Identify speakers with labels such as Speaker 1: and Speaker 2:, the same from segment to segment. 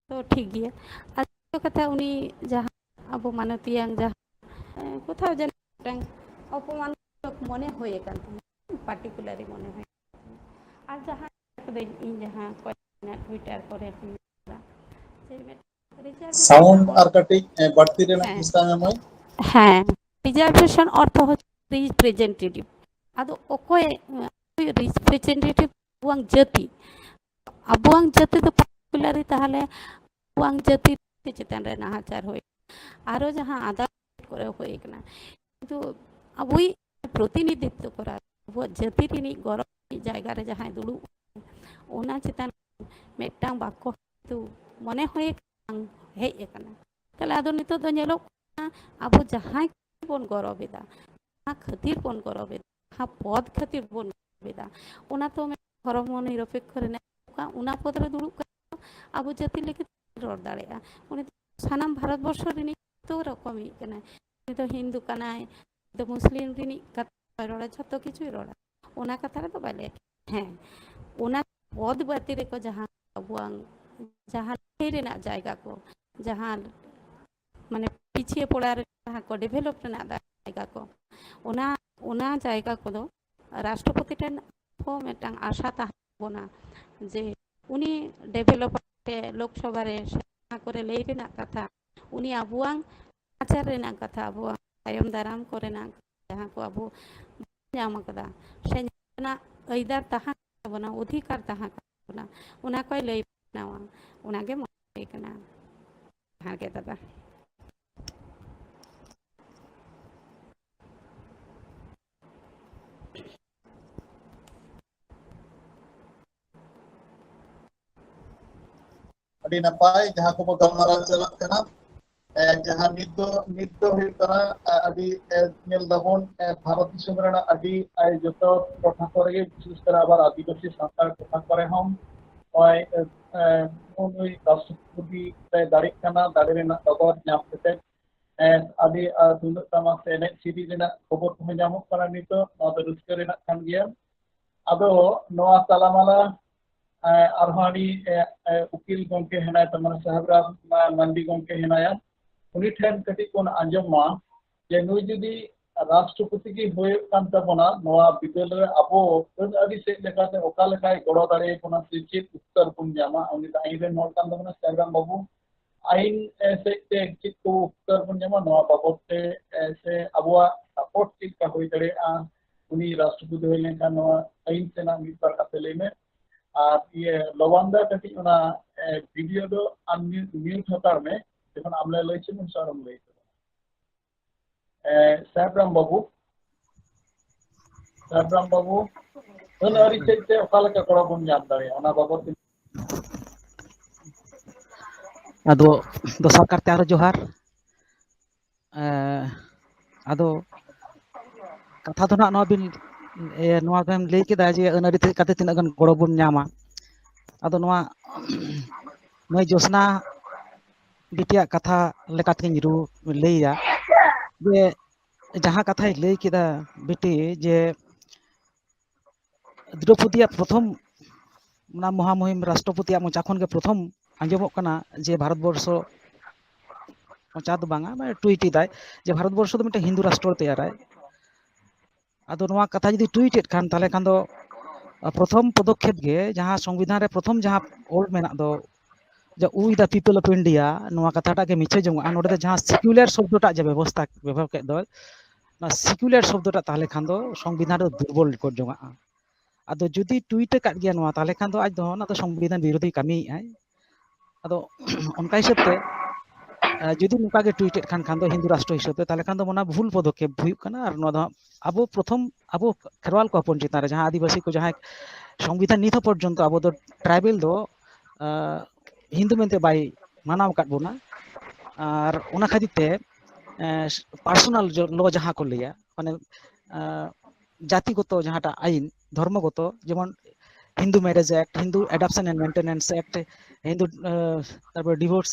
Speaker 1: तो ठीक गया আর কথা উনি যাহা অবমানতিয়াং যাহা কোথাও যেন অপমানজনক মনে হয়ে কান পার্টিকুলারলি মনে হয় আর যাহা ᱤᱧ ᱡᱟᱦᱟᱸ টুইটার করে
Speaker 2: সাউন্ড আর কাটিং বাড়তি রেনাᱜ চেষ্টা ᱧᱟᱢᱟᱹᱧ
Speaker 1: হ্যাঁ রিজার্ভেশন অর্থ হচ্ছে রিপ্রেজেন্টেটিভ আদᱚ অকয় রিপ্রেজেন্টেটিভ আবুয়াং জাতি আবুয়াং জাতি তো পার্টিকুলারলি তাহলে আবুয়াং জাতি চেতন রে নাহাচার হয়ে আরো যাহা আদালত করে হয়ে কানা কিন্তু আবুই প্রতিনিধিত্ব করা আবু জাতি রিনি গরম জায়গা রে যাহা দুড়ু ওনা চেতন মেটাং বাক্য তো মনে হয়ে হেই কানা তাহলে আদো নিতো তো ñelok আবু যাহাই বন গরবেদা খাতির বন গরবেদা হা পদ খাতির বন গরবেদা ওনা তো ধর্ম নিরপেক্ষ রে ওনা পদ রে দুড়ুব আবু জাতি লেগে রড় দাড়েয়া উনি সানাম ভারতবর্ষ রিনি তো রকমই কানা উনি তো হিন্দু কানায় তো মুসলিম রিনি কথা রড়া যত কিছুই রড়া ওনা কথা রে তো বালে হ্যাঁ ওনা পদ বাতি রে কো যাহা আবুয়াং যাহা রেনা জায়গা কো যাহা মানে পিছিয়ে পড়ার যাহা কো ডেভেলপ রেনা জায়গা কো ওনা ওনা জায়গা কো রাষ্ট্রপতি টেন মেটাং আশা তাহাবনা যে উনি ডেভেলপ লোকসভা রে করে লেই রেনা কথা উনি আবুয়াং আচার রেনা কথা আবুয়াং তায়ম দারাম করে না যাহা को আবু ᱧᱟᱢ ᱟᱠᱟᱫᱟ ᱥᱮ ᱧᱟᱢ ᱟᱹᱭᱫᱟᱨ ᱛᱟᱦᱮᱸ ᱠᱟᱱᱟ ᱚᱫᱷᱤᱠᱟᱨ ᱛᱟᱦᱮᱸ ᱠᱟᱱᱟ ᱚᱱᱟ ᱠᱚᱭ ᱞᱟᱹᱭ ᱵᱮᱱᱟᱣᱟ ᱚᱱᱟᱜᱮ ᱢᱚᱱᱮ ᱠᱟᱱᱟ ᱡᱟᱦᱟᱸ ᱜᱮ ᱫᱟᱫᱟ
Speaker 2: ᱟᱹᱰᱤ ᱱᱟᱯᱟᱭ ᱡᱟᱦᱟᱸ ᱠᱚ ᱜᱟᱞᱢᱟᱨᱟᱣ ᱪᱟᱞᱟᱜ ᱠᱟᱱᱟ ᱡᱟᱦᱟᱸ ᱱᱤᱛ ᱫᱚ ᱦᱩᱭᱩᱜ ᱠᱟᱱᱟ ᱟᱹᱰᱤ ᱧᱮᱞ ᱫᱟᱵᱚᱱ ᱵᱷᱟᱨᱚᱛ ᱫᱤᱥᱚᱢ ᱨᱮᱱᱟᱜ ᱟᱹᱰᱤ ᱡᱚᱛᱚ ᱴᱚᱴᱷᱟ ᱠᱚᱨᱮ ᱜᱮ ᱵᱤᱥᱮᱥ ᱠᱚᱨᱮ ᱟᱵᱟᱨ ᱟᱹᱫᱤᱵᱟᱹᱥᱤ ᱥᱟᱱᱛᱟᱲ ᱴᱚᱴᱷᱟ ᱠᱚᱨᱮ ᱦᱚᱸ ᱱᱚᱜᱼᱚᱭ ᱱᱩᱭ ᱨᱟষ্ট্ᱨᱚᱯᱚতি ᱫᱟᱲᱮᱜ ᱠᱟᱱᱟ ᱫᱟᱲᱮ ᱨᱮᱱᱟᱜ ᱰᱚᱜᱚᱨ ᱧᱟᱢ ᱠᱟᱛᱮ ᱟᱹᱰᱤ ᱛᱩᱢᱫᱟᱹᱜ ᱴᱟᱢᱟᱠ ᱥᱮ ᱮᱱᱮᱡ ᱥᱮᱨᱮᱧ ᱨᱮᱱᱟᱜ ᱠᱷᱚᱵᱚᱨ ᱠᱚᱦᱚᱸ ᱧᱟᱢᱚᱜ ᱠᱟᱱᱟ ᱱᱤᱛᱚᱜ ᱱᱚᱣᱟ ᱫᱚ ᱨᱟᱹᱥᱠᱟᱹ ᱨᱮᱱᱟᱜ ᱠᱟᱱ ᱜᱮᱭᱟ ᱟᱫᱚ ᱱᱚᱣᱟ ᱛᱟᱞᱟᱢᱟᱞᱟ ᱟᱨᱦᱚᱸ ᱟᱹᱰᱤ ᱩᱠᱤᱞ ᱜᱚᱢᱠᱮ ᱦᱮᱱᱟᱭ ᱛᱟᱵᱚᱱᱟ ᱥᱟᱦᱮᱵᱽᱨᱟᱢ ᱢᱟᱱᱰᱤ ᱜᱚᱢᱠᱮ ᱦᱮᱱᱟᱭᱟ ᱩᱱᱤ ᱴᱷᱮᱱ ᱠᱟᱹᱴᱤᱡ ᱵᱚᱱ ᱟᱸᱡᱚᱢᱟ ᱡᱮ ᱱᱩᱭ ᱡᱩᱫᱤ ᱨᱟᱥᱴᱨᱚᱯᱚতি ᱜᱮ ᱦᱩᱭᱩᱜ ᱠᱟᱱ ᱛᱟᱵᱚᱱᱟ ᱱᱚᱣᱟ ᱵᱤᱫᱟᱹᱞ ᱨᱮ ᱟᱵᱚ ᱟᱹᱰᱤ ᱥᱮᱫ ᱞᱮᱠᱟᱛᱮ ᱚᱠᱟ ᱞᱮᱠᱟᱭ ᱜᱚᱲᱚ ᱫᱟᱲᱮᱭᱟᱵᱚᱱᱟ ᱥᱮ ᱪᱮᱫ ᱩᱛᱛᱚᱨ ᱵᱚᱱ ᱧᱟᱢᱟ ᱩᱱᱤ ᱫᱚ ᱟᱹᱭᱤᱱ ᱨᱮᱱ ᱦᱚᱲ ᱠᱟᱱ ᱛᱟᱵᱚᱱᱟ ᱥᱟᱦᱮᱵᱽᱨᱟᱢ ᱵᱟᱹᱵᱩ ᱟᱹᱭᱤᱱ ᱥᱮᱫ ᱛᱮ ᱪᱮᱫ ᱠᱚ ᱩᱛᱛᱚᱨ ᱵᱚᱱ ᱧᱟᱢᱟ ᱱᱚᱣᱟ ᱵᱟᱵᱚᱫ ᱛᱮ ᱥᱮ ᱟᱵᱚᱣᱟᱜ ᱥᱟᱯᱳর্ট ᱪᱮᱫ ᱞᱮᱠᱟ ᱦᱩᱭ ᱫᱟᱲᱮᱭᱟᱜᱼᱟ ᱩᱱᱤ ᱨᱟᱥᱴᱨᱚᱯᱚতি ᱦᱩᱭ ᱞᱮᱱᱠᱷᱟᱱ ᱱᱚᱣᱟ ᱟᱹᱭᱤᱱ ᱥᱮᱱᱟᱜ ᱢᱤᱫ ᱵᱟᱨ ᱠᱟᱛᱷᱟ ᱞᱟᱹᱭ ᱢᱮ আর লবণদা কাটি ওনা ভিডিও দো মিউট হতার মে যখন আমরা লইছি মন সারম লই সাহেবরাম বাবু ওনা রিসেতে ওকালকা করা বন জান দাঁড়ে ওনা বাবদ
Speaker 3: ᱟᱫᱚ ᱫᱚᱥᱟᱨ ᱠᱟᱨᱛᱮ ᱟᱨᱚ ᱡᱚᱦᱟᱨ ᱟᱫᱚ ᱠᱟᱛᱷᱟ ᱫᱚ ᱱᱟᱜ ᱱᱚᱣᱟ ᱵᱮᱱ ᱞᱟᱹᱭ ᱠᱮᱫᱟ ᱡᱮ ᱟᱹᱱᱟᱹᱨᱤ ᱠᱟᱛᱮ ᱛᱤᱱᱟᱹᱜ ᱜᱟᱱ ᱜᱚᱲᱚ ᱵᱚᱱ ᱧᱟᱢᱟ ᱟᱫᱚ ᱱᱚᱣᱟ ᱢᱟᱹᱭ ᱡᱳᱥᱱᱟ ᱵᱤᱴᱤᱭᱟᱜ ᱠᱟᱛᱷᱟ ᱞᱮᱠᱟᱛᱮᱧ ᱞᱟᱹᱭᱟ ᱡᱮ ᱡᱟᱦᱟᱸ ᱠᱟᱛᱷᱟᱭ ᱞᱟᱹᱭ ᱠᱮᱫᱟ ᱵᱤᱴᱤ ᱡᱮ দ্রৌপদীয়াᱜ প্রথম ᱚᱱᱟ মহামহিম রাষ্ট্রপতিয়াᱜ ᱢᱚᱪᱟ ᱠᱷᱚᱱ ᱜᱮ প্রথম আঞ্জমᱚᱜ ᱠᱟᱱᱟ ᱡᱮ ᱵᱷᱟᱨᱚᱛᱵᱚর্ষ ᱢᱚᱪᱟ ᱫᱚ ᱵᱟᱝᱟ ᱢᱟᱱᱮ টুইট এদাই যে ভারতবর্ষ ᱫᱚ ᱢᱤᱫᱴᱮᱱ হিন্দু রাষ্ট্র ᱛᱮᱭᱟᱨᱟᱭ ᱟᱫᱚ ᱱᱚᱣᱟ ᱠᱟᱛᱷᱟ ᱡᱩᱫᱤ টুইᱴ ᱮᱫ ᱠᱷᱟᱱ ᱛᱟᱦᱞᱮ ᱠᱷᱟᱱ ᱫᱚ প্রথম পদক্ষেপ গে ᱡᱟᱦᱟᱸ ᱥᱚᱝᱵᱤধাᱱ ᱨᱮ প্রথম ᱡᱟᱦᱟᱸ ᱚᱞ ᱢᱮᱱᱟᱜ ᱫᱚ যে we the people of India ᱱᱚᱣᱟ ᱠᱟᱛᱷᱟᱴᱟᱜ ᱜᱮ ᱢᱤᱪᱷᱟᱹ ᱡᱚᱝᱚᱜᱼᱟ ᱱᱚᱰᱮ ᱫᱚ ᱡᱟᱦᱟᱸ সিকুলার শব্দটাᱜ যে ব্যবস্থা ব্যবহার ᱠᱮᱫ ᱫᱚ ᱚᱱᱟ সিকুলার শব্দটাᱜ ᱛᱟᱦᱞᱮ ᱠᱷᱟᱱ ᱫᱚ সংবিধান ᱨᱮ দুর্বল ᱠᱚ ᱡᱚᱝᱟᱜᱼᱟ ᱟᱫᱚ ᱡᱩᱫᱤ ᱴᱩইᱴ ᱟᱠᱟᱫ ᱜᱮᱭᱟ ᱱᱚᱣᱟ ᱛᱟᱦᱞᱮ ᱠᱷᱟᱱ ᱫᱚ ᱟᱡ ᱫᱚ ᱚᱱᱟ ᱫᱚ সংবিধান বিরোধী ᱠᱟᱹᱢᱤᱭᱮᱫᱼᱟᱭ ᱟᱫᱚ ᱚᱱᱠᱟ ᱦᱤᱥᱟᱹᱵ ᱛᱮ ᱡᱩᱫᱤ ᱱᱚᱝᱠᱟ ᱜᱮ ᱴᱩইᱴ ᱮᱫ ᱠᱷᱟᱱ ᱫᱚ ᱦᱤন্দᱩ ᱨᱟষ্ট্ᱨᱚ ᱦᱤᱥᱟᱹᱵ ᱛᱮ ᱛᱟᱦᱞᱮ ᱠᱷᱟᱱ ᱫᱚ ᱚᱱᱟ ᱵᱷᱩᱞ ᱯᱚᱫᱚᱠᱷᱮᱯ ᱦᱩᱭᱩᱜ ᱠᱟᱱᱟ ᱟᱨ ᱱᱚᱣᱟ ᱫᱚ ᱟᱵᱚ ᱯᱨᱚᱛᱷᱚᱢ ᱟᱵᱚ ᱠᱷᱮᱨᱣᱟᱞ ᱠᱚ ᱦᱚᱯᱚᱱ ᱪᱮᱛᱟᱱ ᱨᱮ ᱡᱟᱦᱟᱸ ᱟᱹᱫᱤᱵᱟᱹᱥᱤ ᱠᱚ ᱡᱟᱦᱟᱸᱭ সংবিধান নিত পর্যন্ত আবো তো ট্রাইবেল ᱫᱚ হিন্দু মেনতে বাই মানাও ᱟᱠᱟᱫ ᱵᱚᱱᱟ আর ᱚᱱᱟ ᱠᱷᱟᱹᱛᱤᱨ ᱛᱮ পার্সোনাল ল ᱡᱟᱦᱟᱸ ᱠᱚ ᱞᱟᱹᱭᱟ মানে জাতিগত যাহাটা আইন ধর্মগত যেমন Hindu Marriage Act Hindu Adoption and Maintenance Act Hindu তারপরে ডিভোর্স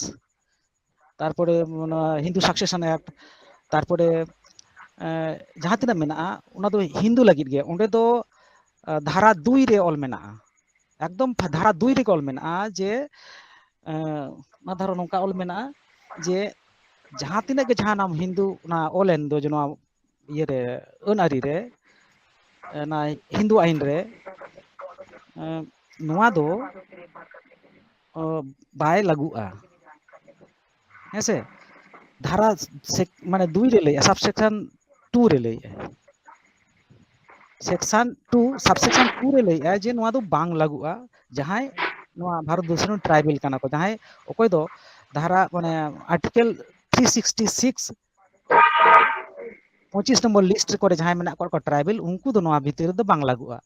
Speaker 3: তারপরে হিন্দু সাকসেশন অ্যাক্ট তারপরে jaha tina mena ona do hindu lagid ge onde do dhara 2 re ol mena ekdom dhara 2 re ol mena je ᱚᱱᱟ ᱫᱷᱟᱨᱚ ᱱᱚᱝᱠᱟ ᱚᱞ ᱢᱮᱱᱟᱜᱼᱟ ᱡᱮ ᱡᱟᱦᱟᱸ ᱛᱤᱱᱟᱹᱜ ᱜᱮ ᱡᱟᱦᱟᱸ ᱦᱤᱱᱫᱩ ᱚᱱᱟ ᱚᱞᱮᱱ ᱫᱚ ᱡᱮ ᱱᱚᱣᱟ ᱤᱭᱟᱹᱨᱮ ᱟᱹᱱ ᱟᱹᱨᱤ ᱨᱮ ᱚᱱᱟ ᱦᱤᱱᱫᱩ ᱟইᱱ ᱨᱮ ᱱᱚᱣᱟ ᱫᱚ ᱵᱟᱭ ᱞᱟᱹᱜᱩᱜᱼᱟ ᱦᱮᱸᱥᱮ ধারা মানে 2 রে লইয়া সাবসেকশন 2 রে লইয়া সেকশন 2 সাবসেকশন 2 রে লইয়া যে নোয়া দো বাং লাগুয়া যাহাই নোয়া ভারত বর্ষের ট্রাইবেল কানা কো যাহাই অকয় দো ধারা মানে আর্টিকেল 366 25 নম্বর লিস্ট করে যাহাই মেনা কো ট্রাইবেল উনকু দো নোয়া ভিতরে দো বাং লাগুয়া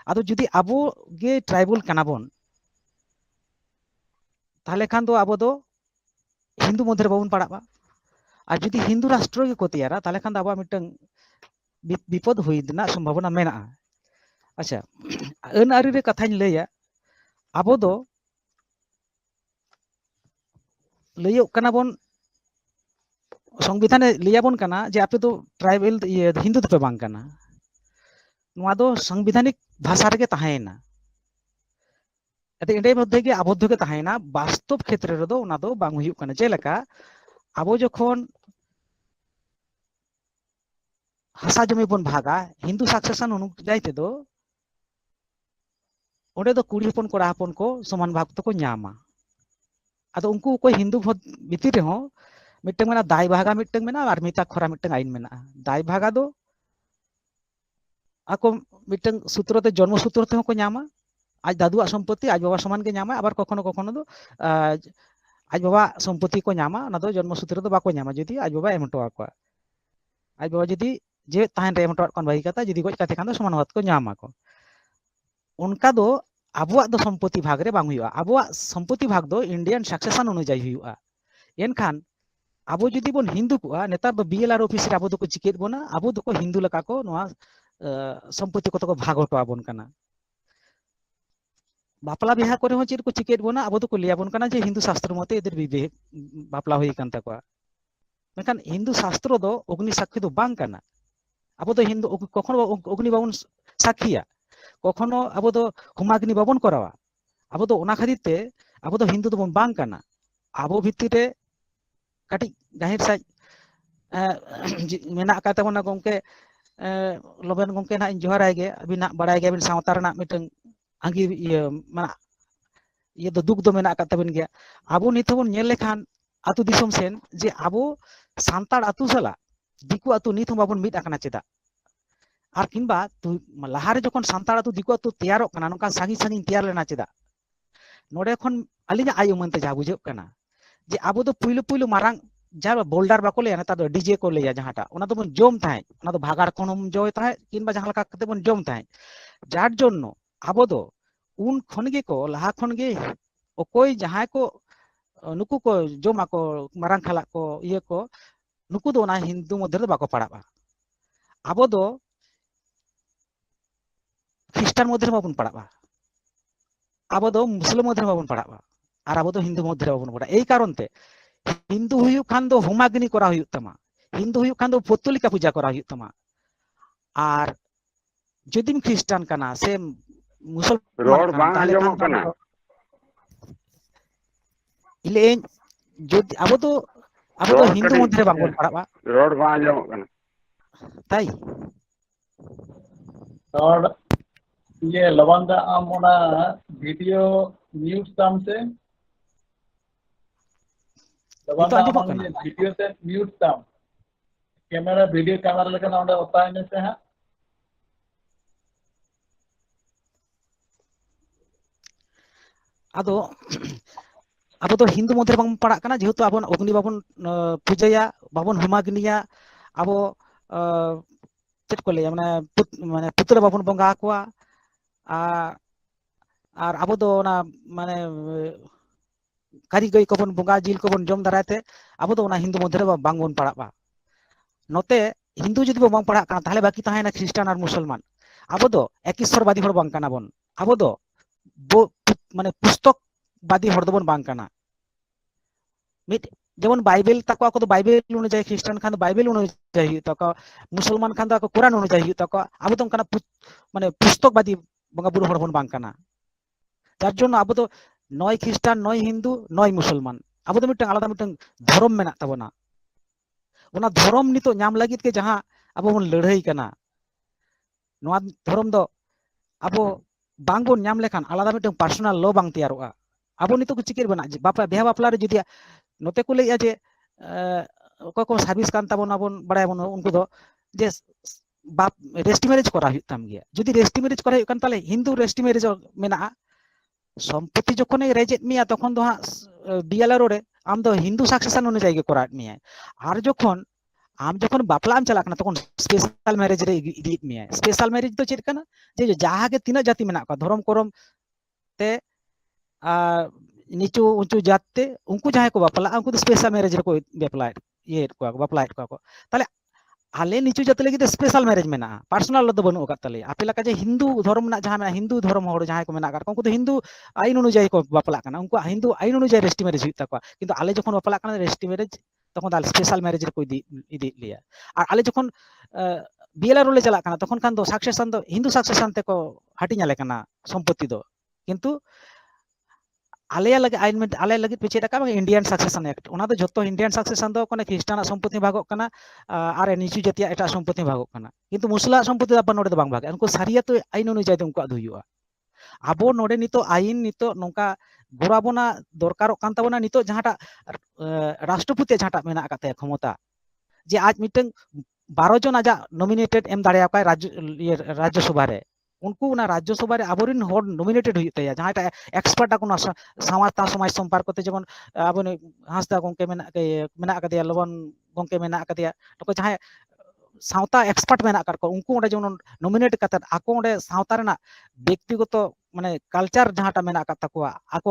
Speaker 3: আদো যদি আবো গে ট্রাইবেল কানাবন তাহলে খান দো আবো দো হিন্দু মধ্যে বাবুন পাড়াবা আর যদি হিন্দু রাষ্ট্র কে তেয়ারা তাহলে খান আবার মিটং বিপদ হুই দিনা সম্ভাবনা মেনা আচ্ছা আইন আরি রে কথাই লইয়া আবো দো লইয়ক কানা বন সংবিধানে লিয়াবন কানা যে আপে তো ট্রাইবেল হিন্দু তো বাং কানা নোয়া দো সাংবিধানিক ভাষা রেগে তাহেনা এতে এটাই মধ্যে কি আবদ্ধ কে তাহেনা বাস্তব ক্ষেত্রে রে দো ওনা দো বাং হুইউক কানা যেলেকা আবো যখন হাসা জমি বন ভাগা হিন্দু সাকসেশন অনুযায়ী তে দো ওডে দো কুড়ি হপন কোড়া হপন কো সমান ভাগ তো কো ᱧᱟᱢᱟ আদো উনকু কই হিন্দু ভিতর রে হো মিটং মেনা দায় ভাগা মিটং মেনা আর মিতা খরা মিটং আইন মেনা দায় ভাগা দো ako মিটং সূত্রতে জন্ম সূত্রতে হো কো ᱧামা আজ দাদুয়া সম্পত্তি আজ বাবা সমান কে ᱧামা আবার কখনো কখনো দো আজ বাবা সম্পত্তি কো ᱧামা না দো জন্ম সূত্র দো বাকো ᱧামা যদি আজ বাবা এমটো আকো আজ বাবা যদি যে তাহেন রে এমটো কোন বাহি কাতা যদি গজ কাতে খান দো সমান হাত কো ᱧামা কো उनका दो आबुआ दो सम्पत्ति भाग रे बांग हुआ आबुआ सम्पत्ति भाग दो इंडियन सक्सेशन अनुଯାয়ী हुआ एनखान आबो जदि बोन हिंदू को नेतार दो बीएलआर ऑफिस रे आबो दो को चिकेट बोना आबो दो को हिंदू लका को नोआ सम्पत्ति को तो को भाग हटो आबोन कना बापला बिहा करे हो चेर को चिकेट बोना आबो दो को लिया बोन कना जे हिंदू शास्त्र मते एदर विवेक बापला होई कान तको मेखान हिंदू शास्त्र दो अग्नि साक्षी दो बांग कना आबो दो हिंदू कखनो अग्नि बाबन साक्षीया কখনো আবো তো হুমাগ্নি বাবন করাওয়া আবো তো ওনা খাতিতে আবো তো হিন্দু তো বাং কানা আবো ভিত্তিতে কাটি গাহির সাই মেনা কাতে বনা গমকে লবেন গমকে না জোহারাই গে আবিনা বাড়াই গে আবিন সাঁওতা রেনা মিটং আঙ্গি মানে ইয়ে তো দুঃখ তো মেনা কাতে বন গিয়া আবো নিত বন ñᱮল লেখান আতু দিশম সেন যে আবো সান্তাড় আতু সালা দিকু আতু নিত বাবন মিট আকানা চেদা আর কিংবা লাহারে যখন সান্তাড় আতু দিকু আতু তেয়ারক কানা নকা সাঙ্গি সাঙ্গি তেয়ার লেনা চেদা নডে এখন আলিনা আই উমনতে যা বুঝেও কানা যে আবো তো পুইলো পুইলো মারাং যা বোল্ডার বাকো লেয়া নেতা ডিজে को लेया जहाटा ওনা তো বন জম তাই ওনা তো ভাগার কোনম জয় তাই কিংবা জাহাঁ লেকা কাতে বন জম তাই যার জন্য আবো তো উন খনগে কো লাহা খনগে অকই জাহাঁ কো নুকু কো জমা কো মারাং খালা কো ইয়ে কো নুকু দো না হিন্দু মধ্যে তো বাকো পাড়াবা আবো তো খ্রিস্টান মধ্যে বাবন পাড়াবা আবো তো মুসলিম মধ্যে বাবন পাড়াবা আর আবো তো হিন্দু মধ্যে বাবন পড়া এই কারণতে হিন্দু হুয়ুক খান দো হোমাগ্নি করা হুয়ুক তামা হিন্দু হুয়ুক খান দো পত্তলিকা পূজা করা হুয়ুক তামা আর যদি খ্রিস্টান কানা সে মুসলমান তাহলে খান ইলে যদি আবো তো হিন্দু মধ্যে বাবন পাড়াবা
Speaker 4: রড বা আঞ্জমক কানা
Speaker 3: তাই
Speaker 2: और ये लवंगा आमोना वीडियो न्यूज ताम से लवंगा आमोना ये वीडियो से न्यूज ताम कैमरा वीडियो कैमरा लेकर ना होता है से है
Speaker 3: আদো আবো তো হিন্দু মধ্যে বাবন পাড়া কানা যেহেতু আবন অগ্নি বাবন পূজায়া বাবন হোমাগ্নিয়া আবো চেট কো লেয়া মানে পুতুলা বাবন বঙ্গা কোয়া আর আবো তো না মানে কারিগই কবন বঙ্গা জিল কবন জম দারাতে আবো তো না হিন্দু মধ্যে বাংবন পাড়াবা নতে হিন্দু যদি বাং পাড়া কানা তাহলে বাকি তাহে না খ্রিস্টান আর মুসলমান আবো তো একঈশ্বরবাদী হড় বাং কানা বন আবো তো মানে পুস্তকবাদী হড় দবন বাং কানা মিট যেমন বাইবেল তাকো ako বাইবেল অনুযায়ী খ্রিস্টান খান বাইবেল অনুযায়ী তাকো মুসলমান খান তাকো কোরআন অনুযায়ী তাকো আবো তো কানা মানে পুস্তকবাদী বঙ্গা বুড়ো হড় বন বাং কানা যার জন্য আবো তো নয় খ্রিস্টান, নয় হিন্দু, নয় মুসলমান, ᱟᱵᱚ ᱫᱚ ᱢᱤᱫᱴᱟᱝ ᱟᱞᱟᱫᱟ ᱢᱤᱫᱴᱟᱝ ᱫᱷᱚᱨᱚᱢ ᱢᱮᱱᱟᱜ ᱛᱟᱵᱚᱱᱟ। ᱚᱱᱟ ᱫᱷᱚᱨᱚᱢ ᱱᱤᱛᱚᱜ ᱧᱟᱢ ᱞᱟᱹᱜᱤᱫ ᱜᱮ ᱡᱟᱦᱟᱸ ᱟᱵᱚ ᱵᱚᱱ ᱞᱟᱹᱲᱦᱟᱹᱭ ᱠᱟᱱᱟ, ᱱᱚᱣᱟ ᱫᱷᱚᱨᱚᱢ ᱫᱚ ᱟᱵᱚ ᱵᱟᱝᱵᱚᱱ ᱧᱟᱢ ᱞᱮᱠᱷᱟᱱ ᱟᱞᱟᱫᱟ ᱢᱤᱫᱴᱟᱝ ᱯᱟᱨᱥᱳᱱᱟল ᱞᱚ ᱵᱟᱝ ᱛᱮᱭᱟᱨᱚᱜᱼᱟ। ᱟᱵᱚ ᱱᱤᱛᱚᱜ ᱠᱚ ᱪᱤᱠᱟᱹ ᱵᱚᱱᱟ ᱵᱟᱯᱞᱟ ᱵᱤᱦᱟ ᱵᱟᱯᱞᱟ ᱨᱮ ᱡᱩᱫᱤ ᱱᱚᱛᱮ ᱠᱚ ᱞᱟᱹᱭᱮᱜᱼᱟ ᱡᱮ ᱚᱠᱚᱭ ᱠᱚ ᱥᱟᱨভিᱥ ᱠᱟᱱ ᱛᱟᱵᱚᱱᱟ ᱵᱚᱱ ᱵᱟᱲᱟᱭᱟᱵᱚᱱ ᱩᱱᱠᱩ ᱫᱚ ᱡᱮ ᱵᱟᱯ রেজিস্ট্রি ম্যারেজ করা হইতে তাম গিয়া। যদি রেজিস্ট্রি ম্যারেজ করা হইতে কান তাহলে হিন্দু রেজিস্ট্রি ম্যারেজ মেনা'a। সম্পত্তি যখন রেজেট মিয়া তখন তো বিএলআরও রে আম তো হিন্দু সাকসেশন অনুযায়ী করা মিয়া। আর যখন আম যখন বাপলা আম চালাক না তখন স্পেশাল ম্যারেজ রে ইদিত মিয়া। স্পেশাল ম্যারেজ তো চেত কানা যে যাহাগে তিনা জাতি মেনা কা ধরম করম তে নিচু উঁচু জাততে উনকু যাহাই কো বাপলা উনকু স্পেশাল ম্যারেজ রে কো বাপলায় বাপলায় কো। তাহলে আলে নিচু জাতি লাগি স্পেশাল ম্যারেজ মেনা পার্সোনাল লো বানু কাত তালে। আপে লাকা যে হিন্দু ধর্ম না যাহা মেনা হিন্দু ধর্ম হড় যাহাই কো মেনা কার উনকু তো হিন্দু আইন অনুযায়ী কো বাপলা কানা। উনকু হিন্দু আইন অনুযায়ী রেজিস্ট্রি ম্যারেজ হইতা কো। কিন্তু আলে যখন বাপলা কানা রেজিস্ট্রি ম্যারেজ তখন তাহলে স্পেশাল ম্যারেজ রে কো ইদি লিয়া। আর আলে যখন বিএলআরও লে চালাক কানা তখন খান তো সাকসেশন তো হিন্দু সাকসেশন তে কো হাটিᱧᱟলে কানা সম্পত্তি দো। কিন্তু আলেয়া লাগে আইন আলে লাগি পিছে টাকা ইন্ডিয়ান সাকসেশন অ্যাক্ট ওনা তো যত ইন্ডিয়ান সাকসেশন দো কোনে খ্রিস্টান সম্পত্তি ভাগক কানা আর নিচু জাতীয় এটা সম্পত্তি ভাগক কানা। কিন্তু মুসলা সম্পত্তি আপা নোডে বাং ভাগ উনকু সারিয়া তো আইন অনুযায়ী তো উনকু দুইয়া। আবো নোডে নিতো আইন নিতো নঙ্কা গোরাবোনা দরকারক কান তাবোনা নিতো যাহাটা রাষ্ট্রপতি যাহাটা মেনা কাতে ক্ষমতা যে আজ মিটং 12 জন আজা নমিনেটেড এম দাঁড়িয়ে আকায় রাজ্যসভা রে उनको ना राज्यसभा रे आबोरिन हर नमिनेटेड हुई जहाँ एक्सपर्ट को समाज सम्पर्क जेमन अब हांसदा गंके मेना कदिया लबन गंके मेना कदिया तो जहाँ सावता एक्सपर्ट मेना कर उनको ओंडे जेमन नमिनेट करते आको ओंडे सावता रेना व्यक्तिगत माने कल्चर जहाँटा मेना कर तकोआ आको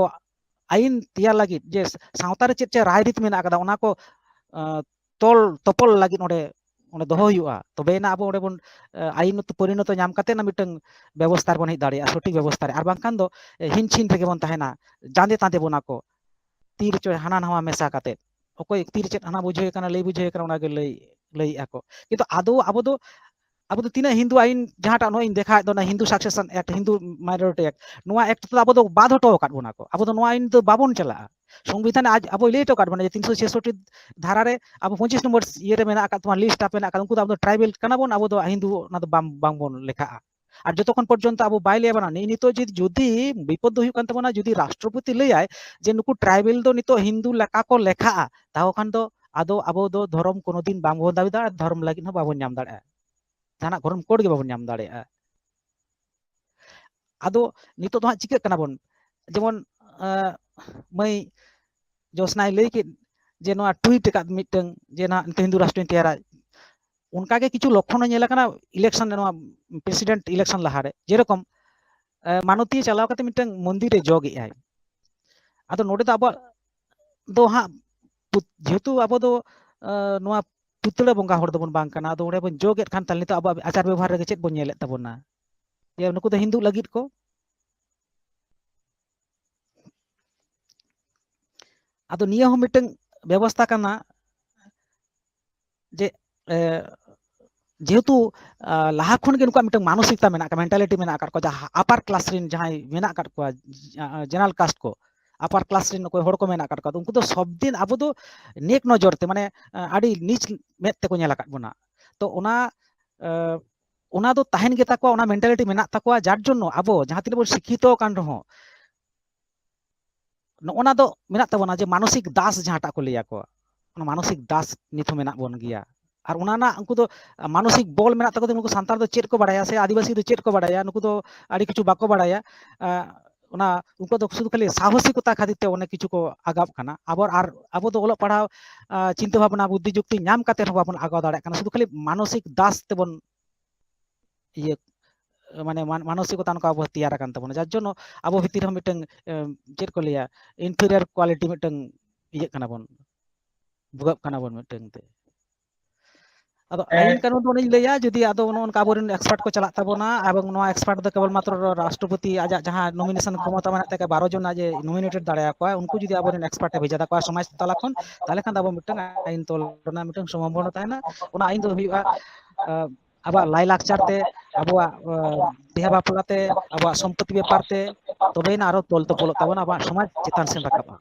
Speaker 3: आईन तैयार लगी जे सावता रे चेद राजनीत मेना कदा ओना को तोल तोपल लगी ओंडे ओंडे दोहो हुआ तबेना अब ओंडे बन आईन परिणत नाम करते ना मिटंग व्यवस्था बन हेज दाड़िया सठिक व्यवस्था रे। आर बांखान दो हिन छिन रेगे बन तहेना जांदे तांदे बोना को तीर चो हाना नवा मेसा काते ओकोय तीर चेद हाना बुझे काना लई बुझे काना ओनागे लई आको। किंतु आदो अब तो तीना हिंदू आईन जहाँटा नो देखा दो ना Hindu succession act Hindu minority act नोआ एक्ट तो अब तो बाद हटो काट बोना को। अब तो नोआ आईन तो बाबन चला संविधान आज अब लई तो काट बना 366 धारा रे अब 25 नंबर ये रे मेना का तुम्हार लिस्ट आप मेना का उनको अब तो ट्राइबल काना बोन अब तो हिंदू ना तो बांग बोन लेखा। আর যতক্ষণ পর্যন্ত আবো বাইলে বানা নেই নিতো যদি বিপদ হইক কান তাবনা যদি রাষ্ট্রপতি লইয়ায় যে নুকু ট্রাইবেল দো নিতো হিন্দু লেখা কো লেখা তাও খান দো আদো আবো দো ধর্ম কোনোদিন বাং বন দাবি দা ধর্ম লাগি না বাবন নাম দাঁড়া জানা ধর্ম কোড গে বাবন নাম দাঁড়া। আদো নিতো তো চিকা কানা বন যেমন মাই জোসনাই লই কি যে নোয়া টুইট কাদ মিটং যে না হিন্দু রাষ্ট্র তেয়ারা उनका के किछु लक्षण नेला कना इलेक्शन नोआ प्रेसिडेंट इलेक्शन लहारे जेरकम मानती चलाव कते मिटंग मंदिर रे जग आय आदो नोडे तो अब दो हा जेहेतु अब दो नोआ पुतला बंगा हर दबन बांग कना आदो ओडे बन जग खान ताल नितो अब आचार व्यवहार रे चेत बन नेले तबना ये नुको तो हिंदू लगित को। आदो निया हो मिटंग व्यवस्था कना जे जेहेतु लाहा खन के उनका मिटंग मानसिकता मेना का मेंटालिटी मेना कर को जहाँ अपर क्लास रिन जहाँ मेना कर को जनरल कास्ट को अपर क्लास रिन कोई हड़ को मेना कर को उनको तो सब दिन अब तो नेक नजर ते माने आड़ी नीच मेत ते को नेला कर बना तो ओना दो ताहेन गे ताको ओना मेंटालिटी मेना ताको जार जोन्नो अब जहाँ तीन बन शिक्षित कान रहो ओना दो मेना तबना जे मानसिक दास जहाँटा को लिया को मानसिक दास निथो मेना बन गया। और उनाना उनको तो मानसिक बल मेना तको उनको सांतार दो चेद को बाड़ाया से आदिवासी दो चेद को बाड़ाया उनको तो आड़ी किछु बाको बाड़ाया उना उनको तो शुद्ध खाली साहसिकता खातिर ते अनेक किछु को आगाव काना आबर आर अब तो ओलो पढ़ाव चिंता भावना बुद्धि जुक्ति नाम काते हो बाबन आगाव दाड़े काना शुद्ध खाली मानसिक दास तेबन ये माने मानसिकता को अब तैयार कान तबन जार जोनो अब भितिर हम मिटंग चेद को लिया इनफीरियर क्वालिटी मिटंग ये काना बन भुगब काना बन मिटंग ते अब आईन कानून तो नहीं लिया जुदी आदो उनका आबोरिन एक्सपर्ट को चला तबना एवं नोआ एक्सपर्ट दो केवल मात्र राष्ट्रपति आज जहां नॉमिनेशन क्षमता माने तके 12 जन आज नॉमिनेटेड दाड़ाया को उनको जुदी आबोरिन एक्सपर्ट भेजा दा को समाज तला खन ताले खान आबो मिटंग आईन तोलना मिटंग संभावना ताना ओना आईन दो हुआ ᱟᱵᱚᱣᱟᱜ ᱞᱟᱭᱼᱞᱟᱠᱪᱟᱨ ᱛᱮ, ᱟᱵᱚᱣᱟᱜ ᱵᱤᱦᱟ ᱵᱟᱯᱞᱟ ᱛᱮ, ᱟᱵᱚᱣᱟᱜ ᱥᱚᱢᱯᱚᱛᱛᱤ ᱵᱮᱯᱟᱨ ᱛᱮ, ᱛᱚᱵᱮᱭᱱᱟ ᱟᱨᱚ ᱛᱚᱞ ᱛᱚᱯᱚᱞᱚᱜ ᱛᱟᱵᱚᱱᱟ, ᱟᱵᱚᱣᱟᱜ ᱥᱚᱢᱟᱡᱽ ᱪᱮᱛᱟᱱ ᱥᱮᱱ ᱨᱟᱠᱟᱵᱼᱟ।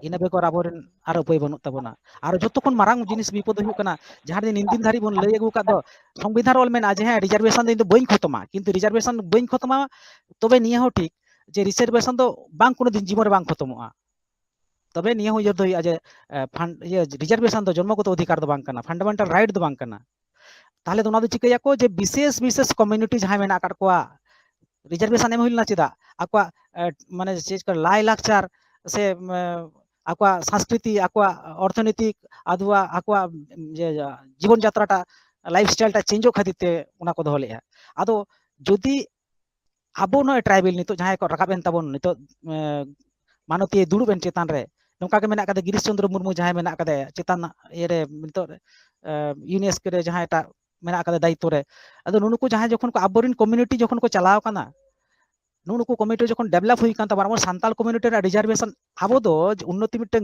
Speaker 3: ᱤᱱᱟᱹ ᱵᱮᱜᱚᱨ ᱟᱵᱚᱨᱮᱱ ᱟᱨ ᱩᱯᱟᱹᱭ ᱵᱟᱹᱱᱩᱜ ᱛᱟᱵᱚᱱᱟ। ᱟᱨ ᱡᱚᱛᱚ ᱠᱷᱚᱱ ᱢᱟᱨᱟᱝ ᱡᱤᱱᱤᱥ ᱵᱤᱯᱚᱫ ᱦᱩᱭᱩᱜ ᱠᱟᱱᱟ, ᱡᱟᱦᱟᱸ ᱱᱤᱱ ᱫᱤᱱ ᱫᱷᱟᱹᱨᱤᱡ ᱵᱚᱱ ᱞᱟᱹᱭ ᱟᱹᱜᱩ ᱟᱠᱟᱫ ᱫᱚ, ᱥᱚᱝᱵᱤᱫᱷᱟᱱ ᱨᱮ ᱚᱞ ᱢᱮᱱᱟᱜᱼᱟ ᱡᱮ ᱦᱮᱸ ᱨᱤᱡᱟᱨᱵᱷᱮᱥᱚᱱ ᱫᱚ ᱤᱧ ᱫᱚ ᱵᱟᱹᱧ ᱠᱷᱚᱛᱚᱢᱟ, ᱠᱤᱱᱛᱩ ᱨᱤᱡᱟᱨᱵᱷᱮᱥᱚᱱ ᱵᱟᱹᱧ ᱠᱷᱚᱛᱚᱢᱟ, ᱛᱚᱵᱮ ᱱᱤᱭᱟᱹ ᱦᱚᱸ ᱴᱷᱤᱠ যে রিজার্ভেশন ᱫᱚ ᱵᱟᱝ কোনো দিন জীবনে বাং খতমᱚᱜᱼᱟ। তবে নিয়ে ᱩᱭᱦᱟᱹᱨ ᱫᱚ ᱦᱩᱭᱩᱜᱼᱟ ᱡᱮ রিজার্ভেশন ᱫᱚ ᱡᱚᱱᱢᱚᱜᱚᱛᱚ ᱚᱫᱷᱤᱠᱟর ᱫᱚ ᱵᱟᱝ ᱠᱟᱱᱟ, ᱯᱷᱟন্ডামেন্টাল রাইট ᱫᱚ ᱵᱟᱝ ᱠᱟᱱᱟ। তাহলে ᱫᱚ ᱚᱱᱟ ᱫᱚ ᱪᱤᱠᱟᱹᱭᱟᱠᱚ ᱡᱮ বিশেষ বিশেষ কমিউনিটি ᱡᱟᱦᱟᱸᱭ ᱢᱮᱱᱟᱜ ᱟᱠᱟᱫ ᱠᱚᱣᱟ, রিজার্ভেশন ᱮᱢ ᱦᱩᱭ ᱞᱮᱱᱟ ᱪᱮᱫᱟᱜ? ᱟᱠᱚᱣᱟᱜ মানে ᱪᱮᱫ ᱠᱚ ᱞᱟᱭ ᱞᱟᱠᱪᱟর ᱥᱮ ᱟᱠᱚᱣᱟᱜ ᱥᱚᱝস্কৃতি, ᱟᱠᱚᱣᱟᱜ অর্থনৈতিক, ᱟᱠᱚᱣᱟᱜ জীবন যাত্রাটা, লাইফস্টাইলটা চেঞ্জᱚᱜ ᱠᱷᱟᱹᱛᱤᱨ তে ᱚᱱᱟ ᱠᱚ ᱫᱚᱦᱚ ᱞᱮᱜᱼᱟ। ᱟᱫᱚ ᱡᱩᱫᱤ ᱟᱵᱚ ᱱᱚᱜᱼᱚᱭ ᱴᱨᱟᱭᱵᱮᱞ ᱱᱤᱛᱚᱜ ᱡᱟᱦᱟᱸᱭ ᱠᱚ ᱨᱟᱠᱟᱵ ᱮᱱ ᱛᱟᱵᱚᱱ ᱱᱤᱛᱚᱜ ᱢᱟᱱᱚᱛᱤᱭᱟᱹ ᱫᱩᱲᱩᱵ ᱮᱱ ᱪᱮᱛᱟᱱ ᱨᱮ, ᱱᱚᱝᱠᱟ ᱜᱮ ᱢᱮᱱᱟᱜ ᱠᱟᱫᱮ ᱜᱤᱨᱤᱥ ᱪᱚᱱদ্র ᱢᱩᱨᱢᱩ ᱡᱟᱦᱟᱸᱭ ᱢᱮᱱᱟᱜ ᱠᱟᱫᱮ ᱪᱮᱛᱟᱱ ᱤᱭᱟᱹᱨᱮ ᱱᱤᱛᱚᱜ ইউনেস্কো ᱨᱮ ᱡᱟᱦᱟᱸᱭ ᱴᱟᱜ ᱢᱮᱱᱟᱜ ᱠᱟᱫᱟ ᱫᱟᱭᱤᱛᱛᱚ ᱨᱮ। ᱟᱫᱚ ᱱᱩᱱᱩᱠᱩ ᱡᱟᱦᱟᱸᱭ ᱡᱚᱠᱷᱚᱱ ᱠᱚ ᱟᱵᱚᱨᱮᱱ ᱠᱚᱢᱤউᱱᱤᱴᱤ ᱡᱚᱠᱷᱚᱱ ᱠᱚ ᱪᱟᱞᱟᱣ ᱠᱟᱱᱟ, ᱱᱩᱱᱩᱠᱩ ᱠᱚᱢᱤউᱱᱤᱴᱤ ᱡᱚᱠᱷᱚᱱ ᱰᱮᱵᱷᱞᱚᱯ ᱦᱩᱭ ᱠᱟᱱ ᱛᱟᱵᱚᱱᱟ, ᱟᱵᱚ ᱥᱟᱱᱛᱟᱲ ᱠᱚᱢᱤউᱱᱤᱴᱤ ᱨᱮ রিজার্ভেশন, ᱟᱵᱚ ᱫᱚ উন্নতি মিটং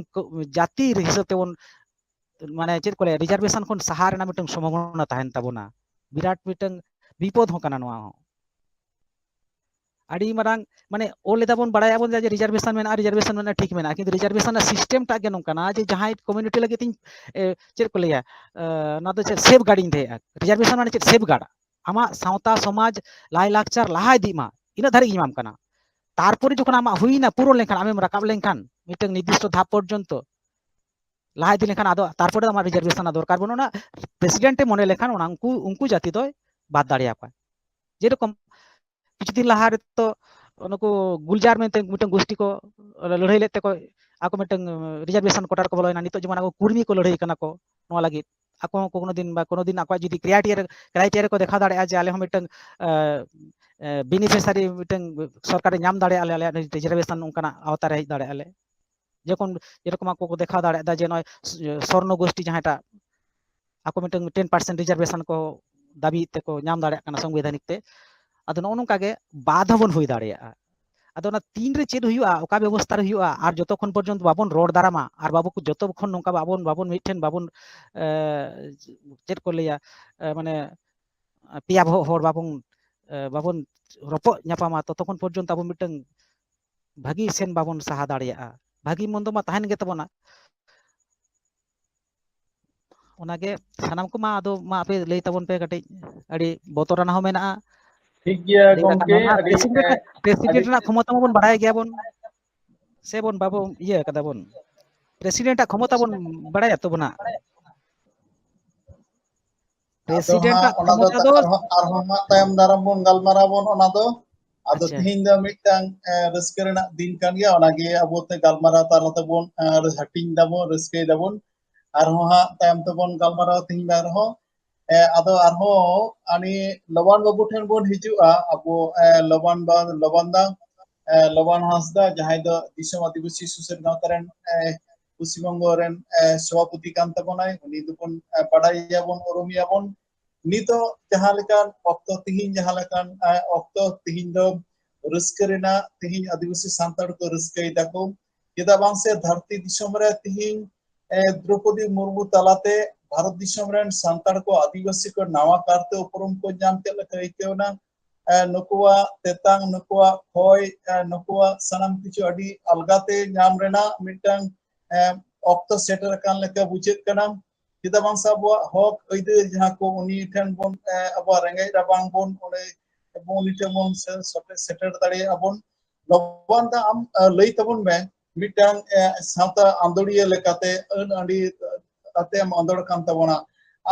Speaker 3: জাতি হিসেবে তেমন মানে ᱪᱮᱫ ᱠᱚ ᱞᱟᱹᱭᱟ রিজার্ভেশন ᱠᱷᱚᱱ ᱥᱟᱦᱟ ᱨᱮᱱᱟᱜ ᱢᱤᱫᱴᱟᱝ ᱥᱚᱢᱵᱷᱚᱵᱚᱱᱟ ᱛᱟᱦᱮᱱ ᱛᱟᱵᱚᱱᱟ। বিরাট মিটং বিপদ ᱦᱚᱸ ᱠᱟᱱᱟ ᱱᱚᱣᱟ ᱦᱚᱸ। ᱟᱹᱰᱤ ᱢᱟᱨᱟᱝ ᱢᱟᱱᱮ ᱚᱞ ᱮᱫᱟ ᱵᱚᱱ ᱵᱟᱲᱟᱭᱟᱵᱚᱱ ᱡᱮ রিজার্ভেশন ᱢᱮᱱᱟᱜᱼᱟ, রিজার্ভেশন ᱢᱮᱱᱟᱜᱼᱟ, ᱴᱷᱤᱠ ᱢᱮᱱᱟᱜᱼᱟ, ᱠᱤᱱᱛᱩ রিজার্ভেশন ᱨᱮᱱᱟᱜ ᱥᱤᱥᱴᱮᱢ ᱴᱟᱜ ᱜᱮ ᱱᱚᱝᱠᱟᱱᱟ ᱡᱮ ᱡᱟᱦᱟᱸᱭ ᱠᱚᱢᱤউᱱᱤᱴᱤ ᱞᱟᱹᱜᱤᱫ ᱤᱧ ᱪᱮᱫ ᱠᱚ ᱞᱟᱹᱭᱟ ᱱᱚᱣᱟ ᱫᱚ ᱪᱮᱫ ᱥᱮᱯ ᱜᱟর্ᱰ ᱤᱧ ᱫᱷᱮᱭᱟ। রিজার্ভেশন ᱢᱟᱱᱮ ᱪᱮᱫ ᱥᱮᱯ ᱜᱟর্ᱰ, ᱟᱢᱟᱜ ᱥᱟᱶᱛᱟ ᱥᱚᱢᱟᱡᱽ ᱞᱟᱭ ᱞᱟᱠᱪᱟর ᱞᱟᱦᱟ ᱤᱫᱤᱜ ᱢᱟ, ᱤᱱᱟᱹ ᱫᱷᱟᱹᱨᱤᱡ ᱤᱧ ᱮᱢᱟᱢ ᱠᱟᱱᱟ। তারপরে যখন আমার হুইনা পুরো লেখান আমেম রাকাব লেখান মিটং নির্দিষ্ট ধাপ পর্যন্ত লাহা ইদি লেখান আদো তারপরে আমার রিজার্ভেশন দরকার বনো না, প্রেসিডেন্টে মনে লেখান ওনা উনকু জাতি দয় বাদ দাঁড়িয়ে পায়। যেরকম কিছুদিন লাহারে তো ᱩᱱᱠᱩ ᱜᱩᱞᱡᱟᱨ ᱢᱮᱱᱛᱮ ᱢᱤᱫᱴᱟᱝ ᱜᱳষ্ঠী ᱠᱚ ᱞᱟᱹᱲᱦᱟᱹᱭ ᱞᱮᱫ ᱛᱮᱠᱚ ᱟᱠᱚ ᱢᱤᱫᱴᱟᱝ রিজার্ভেশন কোটার ᱠᱚ ᱵᱚᱞᱚᱭᱮᱱᱟ। ᱱᱤᱛᱚᱜ ᱡᱮᱢᱚᱱ ᱟᱠᱚ ᱠᱩᱨᱢᱤ ᱠᱚ ᱞᱟᱹᱲᱦᱟᱹᱭ ᱠᱟᱱᱟ ᱠᱚ ᱱᱚᱣᱟ ᱞᱟᱹᱜᱤᱫ, ᱟᱠᱚ ᱦᱚᱸ কোনো দিন ᱟᱠᱚᱣᱟᱜ ᱡᱩᱫᱤ ᱠᱨᱟᱭᱴᱮরিয়া ᱠᱚ দেখাও দাঁড়ায় যে ᱟᱞᱮ ᱦᱚᱸ ᱢᱤᱫᱴᱟᱝ বেনিফিশিয়ারি ᱢᱤᱫᱴᱟᱝ ᱥᱚᱨᱠᱟᱨᱮ ᱧᱟᱢ ᱫᱟᱲᱮᱭᱟᱜ ᱟᱞᱮ ᱟᱞᱮᱭᱟᱜ রিজার্ভেশন ᱚᱱᱠᱟᱱᱟᱜ ᱟᱣᱛᱟ ᱨᱮ ᱦᱮᱡ ᱫᱟᱲᱮᱭᱟᱜ ᱟᱞᱮ। যখন যেরকম আকো কো দেখাও দাঁড়ায় যে নয় স্বর্ণ গোষ্ঠী যাহাটা আকো মিটং 10% রিজার্ভেশন কো দাবি তেকো ᱧᱟᱢ দাঁড়ায় কানা সংবিধানিক তে। আদো ᱱᱚᱜᱼᱚ ᱱᱚᱝᱠᱟ ᱜᱮ ᱵᱟᱫ ᱦᱚᱸᱵᱚᱱ ᱦᱩᱭ ᱫᱟᱲᱮᱭᱟᱜᱼᱟ। ᱟᱫᱚ ᱚᱱᱟ ᱛᱤᱱ ᱨᱮ ᱪᱮᱫ ᱦᱩᱭᱩᱜᱼᱟ, ᱚᱠᱟ ᱵᱮᱵᱚᱥᱛᱷᱟ ᱨᱮ ᱦᱩᱭᱩᱜᱼᱟ, ᱟᱨ ᱡᱚᱛᱚᱠᱷᱚᱱ ᱯᱚᱨᱡᱚᱱᱛᱚ ᱵᱟᱵᱚᱱ ᱨᱚᱲ ᱫᱟᱨᱟᱢᱟ, ᱟᱨ ᱡᱚᱛᱚᱠᱷᱚᱱ ᱱᱚᱝᱠᱟ ᱵᱟᱵᱚᱱ ᱢᱤᱫᱴᱷᱮᱱ ᱵᱟᱵᱚᱱ ᱪᱮᱫ ᱠᱚ ᱞᱟᱹᱭᱟ ᱢᱟᱱᱮ ᱯᱮᱭᱟ ᱵᱚᱦᱚᱜ ᱦᱚᱲ ᱵᱟᱵᱚᱱ ᱨᱚᱯᱚᱜ ᱧᱟᱯᱟᱢᱟ, ততক্ষণ পর্যন্ত আবো মিটং ভাগি সেন বাবন সাহা দাঁড়িয়াᱜᱼᱟ। ভাগি মন্দ মা তাহেন গে তাবᱚᱱᱟ। ᱚᱱᱟᱜᱮ ᱥᱟᱱᱟᱢ ᱠᱚ ᱢᱟ ᱟᱫᱚ ᱢᱟ ᱟᱯᱮ ᱞᱟᱹᱭ ᱛᱟᱵᱚᱱ ᱯᱮ ᱠᱟᱹᱴᱤᱡ, ᱟᱹᱰᱤ ᱵᱚᱛᱚᱨᱟᱱᱟᱜ ᱦᱚᱸ ᱢᱮᱱᱟᱜᱼᱟ।
Speaker 2: ᱴᱷᱤᱠ ᱜᱮᱭᱟ ᱜᱚᱝᱠᱮ, ᱟᱹᱰᱤ
Speaker 3: প্রেসিডেন্ট ᱨᱮᱱᱟᱜ ক্ষমতা ᱢᱟᱵᱚᱱ ᱵᱟᱲᱟᱭ ᱜᱮᱭᱟᱵᱚᱱ ᱥᱮ ᱵᱚᱱ ᱵᱟᱵᱚ ᱤᱭᱟᱹ ᱠᱟᱫᱟ ᱵᱚᱱ, প্রেসিডেন্ᱴᱟᱜ ক্ষমতা ᱵᱚᱱ ᱵᱟᱲᱟᱭᱟ ᱛᱚ ᱵᱚᱱᱟ।
Speaker 4: ᱟᱫᱚ ᱦᱟᱸᱜ
Speaker 3: প্রেসিডেন্টᱟᱜ
Speaker 4: ᱚᱱᱟ ᱫᱚ
Speaker 3: ক্ষমতা ᱫᱚ
Speaker 4: ᱟᱨᱦᱚᱸ ᱦᱟᱸᱜ ᱛᱟᱭᱚᱢ ᱫᱟᱨᱟᱢ ᱵᱚᱱ ᱜᱟᱞᱢᱟᱨᱟᱣ ᱵᱚᱱ ᱚᱱᱟ ᱫᱚ। ᱟᱫᱚ
Speaker 3: ᱟᱪᱪᱷᱟ
Speaker 4: ᱛᱤᱦᱤᱧ ᱫᱚ ᱢᱤᱫᱴᱟᱝ ᱨᱟᱹᱥᱠᱟᱹ ᱨᱮᱱᱟᱜ ᱫᱤᱱ ᱠᱟᱱ ᱜᱮᱭᱟ, ᱚᱱᱟᱜᱮ ᱟᱵᱚ ᱛᱮ ᱜᱟᱞᱢᱟᱨᱟᱣ ᱛᱟᱞᱟ ᱛᱮᱵᱚᱱ ᱦᱟᱹᱴᱤᱧ ᱫᱟᱵᱚᱱ, ᱨᱟᱹᱥᱠᱟᱹᱭ ᱫᱟᱵᱚᱱ। ᱟᱨᱦᱚᱸ ᱦᱟᱸᱜ ᱛᱟᱭᱚᱢ ᱛᱮᱵᱚᱱ ᱜᱟᱞᱢᱟᱨᱟᱣ ᱛᱤᱦᱤᱧ ᱫᱚ ᱟᱨᱦᱚᱸ ᱟᱫᱚ ᱟᱨᱦᱚᱸ ᱟᱹᱱᱤ ᱞᱚᱵᱟᱱ ᱵᱟᱹᱵᱩ ᱴᱷᱮᱱ ᱵᱚᱱ ᱦᱤᱡᱩᱜᱼᱟ। ᱟᱵᱚ ᱞᱚᱵᱟᱱ ᱫᱟ ᱞᱚᱵᱟᱱ ᱦᱟᱸᱥᱫᱟ ᱡᱟᱦᱟᱸᱭ ᱫᱚ ᱫᱤᱥᱚᱢ ᱟᱹᱫᱤᱵᱟᱹᱥᱤ ᱥᱩᱥᱟᱹᱨ ᱜᱟᱶᱛᱟ ᱨᱮᱱ ᱯᱚᱥᱪᱤᱢ ᱵᱚᱝᱜᱚ ᱨᱮᱱ ᱥᱚভাᱯᱚᱛᱤ ᱠᱟᱱ ᱛᱟᱵᱚᱱᱟᱭ। ᱩᱱᱤ ᱫᱚᱵᱚᱱ ᱵᱟᱰᱟᱭᱮᱭᱟᱵᱚᱱ, ᱩᱨᱩᱢᱮᱭᱟᱵᱚন। ᱱᱤᱛᱚᱜ ᱡᱟᱦᱟᱸ ᱞᱮᱠᱟᱱ ọক্ত ᱛᱤᱦᱤᱧ ᱡᱟᱦᱟᱸ ᱞᱮᱠᱟᱱ ọক্ত ᱛᱤᱦᱤᱧ ᱫᱚ ᱨᱟᱹᱥᱠᱟᱹ ᱨᱮᱱᱟᱜ, ᱛᱤᱦᱤᱧ ᱟᱹᱫᱤᱵᱟᱹᱥᱤ ᱥᱟᱱᱛᱟᱲ ᱠᱚ ᱨᱟᱹᱥᱠᱟᱹᱭ ᱫᱟᱠᱚ। ᱪᱮᱫᱟᱜ ᱵᱟᱝ ᱥᱮ ᱫᱷᱟᱹᱨᱛᱤ ᱫᱤᱥᱚᱢ ᱨᱮ ᱛᱤᱦᱤᱧ ᱫᱨᱚᱯᱚᱫᱤ ᱢᱩᱨᱢᱩ ᱛᱟᱞᱟᱛᱮ ᱵᱷᱟᱨᱚᱛ ᱫᱤᱥᱚᱢ ᱨᱮᱱ ᱥᱟᱱᱛᱟᱲ ᱠᱚ ᱟᱹᱫᱤᱵᱟᱹᱥᱤ ᱠᱚ ᱱᱟᱣᱟ ᱠᱟᱨᱛᱮ ᱩᱯᱨᱩᱢ ᱠᱚ ᱧᱟᱢ ᱠᱮᱫ ᱞᱮᱠᱟ ᱟᱹᱭᱠᱟᱹᱣᱱᱟ। ᱱᱩᱠᱩᱣᱟᱜ ᱛᱮᱛᱟᱝ, ᱱᱩᱠᱩᱣᱟᱜ ᱦᱚᱭ, ᱱᱩᱠᱩᱣᱟᱜ ᱥᱟᱱᱟᱢ ᱠᱤᱪᱷᱩ ᱟᱹᱰᱤ ᱟᱞᱜᱟᱛᱮ ᱧᱟᱢ ᱨᱮᱱᱟᱜ ᱢᱤᱫᱴᱟᱝ ọক্ত ᱥᱮᱴᱮᱨ ᱟᱠᱟᱱ ᱞᱮᱠᱟ ᱵᱩᱡᱷᱟᱹᱜ ᱠᱟᱱᱟ। ᱪᱮᱫᱟᱜ ᱵᱟᱝ ᱥᱮ ᱟᱵᱚᱣᱟᱜ ᱦᱚᱠ ᱟᱹᱭᱫᱟᱹᱨ ᱡᱟᱦᱟᱸ ᱠᱚ ᱩᱱᱤ ᱴᱷᱮᱱ ᱵᱚᱱ ᱟᱵᱚᱣᱟᱜ ᱨᱮᱸᱜᱮᱡ ᱨᱟᱵᱟᱝ ᱵᱚᱱ ᱩᱱᱤ ᱴᱷᱮᱱ ᱵᱚᱱ ᱥᱮᱴᱮᱨ ᱫᱟᱲᱮᱭᱟᱜᱼᱟ ᱵᱚᱱ। ᱞᱚᱵᱟᱱ ᱫᱟ ᱟᱢ ᱞᱟᱹᱭ ᱛᱟᱵᱚᱱ ᱢᱮ ᱢᱤᱫᱴᱟᱝ ᱥᱟᱶᱛᱟ ᱟᱸᱫᱳᱲᱤᱭᱟᱹ ᱞᱮᱠᱟᱛᱮ ᱟᱹᱱ ᱟᱹᱰᱤ ᱠᱟᱛᱮᱢ ᱟᱸᱫᱳᱲ ᱠᱟᱱ ᱛᱟᱵᱚᱱᱟ।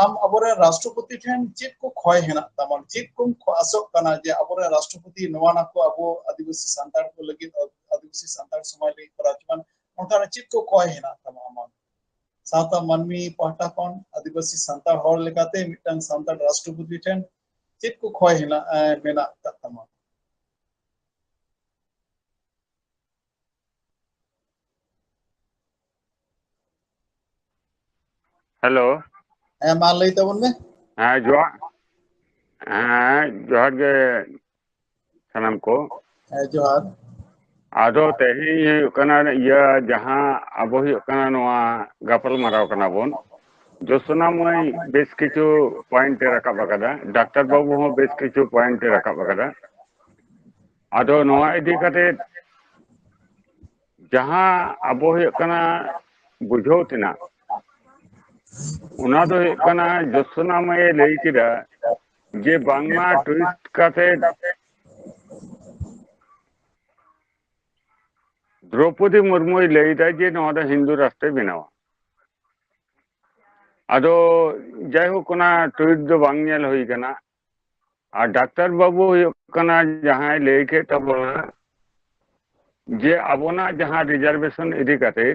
Speaker 4: ᱟᱢ ᱟᱵᱚᱨᱮᱱ ᱨᱟষ্ট্ᱨᱚᱯᱚᱛᱤ ᱴᱷᱮᱱ ᱪᱮᱫ ᱠᱚ ᱠᱷᱚᱭ ᱦᱮᱱᱟᱜ ᱛᱟᱢᱟ, ᱪᱮᱫ ᱠᱚᱢ ᱟᱥᱚᱜ ᱠᱟᱱᱟ ᱡᱮ ᱟᱵᱚᱨᱮᱱ ᱨᱟষ্ট্ᱨᱚᱯᱚᱛᱤ ᱱᱚᱣᱟ ᱱᱟᱠᱚ ᱟᱵᱚ ᱟᱹᱫᱤᱵᱟᱹᱥᱤ ᱥᱟᱱᱛᱟᱲ ᱠᱚ ᱞᱟᱹᱜᱤᱫ, ᱟᱹᱫᱤᱵᱟᱹᱥᱤ ᱥᱟᱱᱛᱟᱲ ᱥᱚᱢᱟᱡᱽ ᱞᱟᱹᱜᱤᱫ ᱠᱚᱨᱟᱣ ᱦᱚᱪᱚ ᱚᱱᱠᱟᱱᱟᱜ ᱪᱮᱫ ᱠᱚ ᱠᱷᱚᱭ ᱦᱮᱱᱟᱜ ᱛᱟᱢᱟ ᱟᱢᱟᱜ ᱥᱟᱶᱛᱟ ᱢᱟᱹᱱᱢᱤ ᱯᱟᱦᱴᱟ ᱠᱷᱚᱱ, ᱟᱹᱫᱤᱵᱟᱹᱥᱤ ᱥᱟᱱᱛᱟᱲ ᱦᱚᱲ ᱞᱮᱠᱟᱛᱮ ᱢᱤᱫᱴᱟᱝ ᱥᱟᱱᱛᱟᱲ ᱨᱟষ্ট্ᱨᱚᱯᱚᱛᱤ ᱴᱷᱮᱱ ᱪᱮᱫ ᱠᱚ ᱠᱷᱚᱭ ᱢᱮᱱᱟᱜ ᱟᱠᱟᱫ ᱛᱟᱢᱟ?
Speaker 5: ᱦᱮᱞᱳ,
Speaker 4: ᱢᱟ ᱞᱟᱹᱭ ᱛᱟᱵᱚᱱ ᱢᱮ।
Speaker 5: ᱡᱚᱦᱟᱨ ᱜᱮ ᱥᱟᱱᱟᱢ ᱠᱚ।
Speaker 4: ᱡᱚᱦᱟᱨ।
Speaker 5: ᱟᱫᱚ ᱛᱮᱦᱮᱧ ᱦᱩᱭᱩᱜ ᱠᱟᱱᱟ ᱤᱭᱟᱹ ᱡᱟᱦᱟᱸ ᱟᱵᱚ ᱦᱩᱭᱩᱜ ᱠᱟᱱᱟ ᱱᱚᱣᱟ ᱜᱟᱯᱟᱞ ᱢᱟᱨᱟᱣ ᱠᱟᱱᱟ ᱵᱚᱱ, जोसना मई बेस किछु पॉइंट रकाब अकदा डॉक्टर बाबू हो बेस किछु पॉइंट रकाब अकदा आदो नोआ इदी कते जहां अबो हुयु कना बुझो तना उना दो हुयु कना जोसना मई लई किदा जे बांगमा ट्विस्ट कते द्रौपदी मुर्मू लई दा जे नोआ दा हिंदू राष्ट्र बनावा आदो जायहो कोना ट्वीट दो बांग नेल हुई कना और डॉक्टर बाबू हुयु कना जहां लई के तबोना जे अबोना जहां रिजर्वेशन इदी कते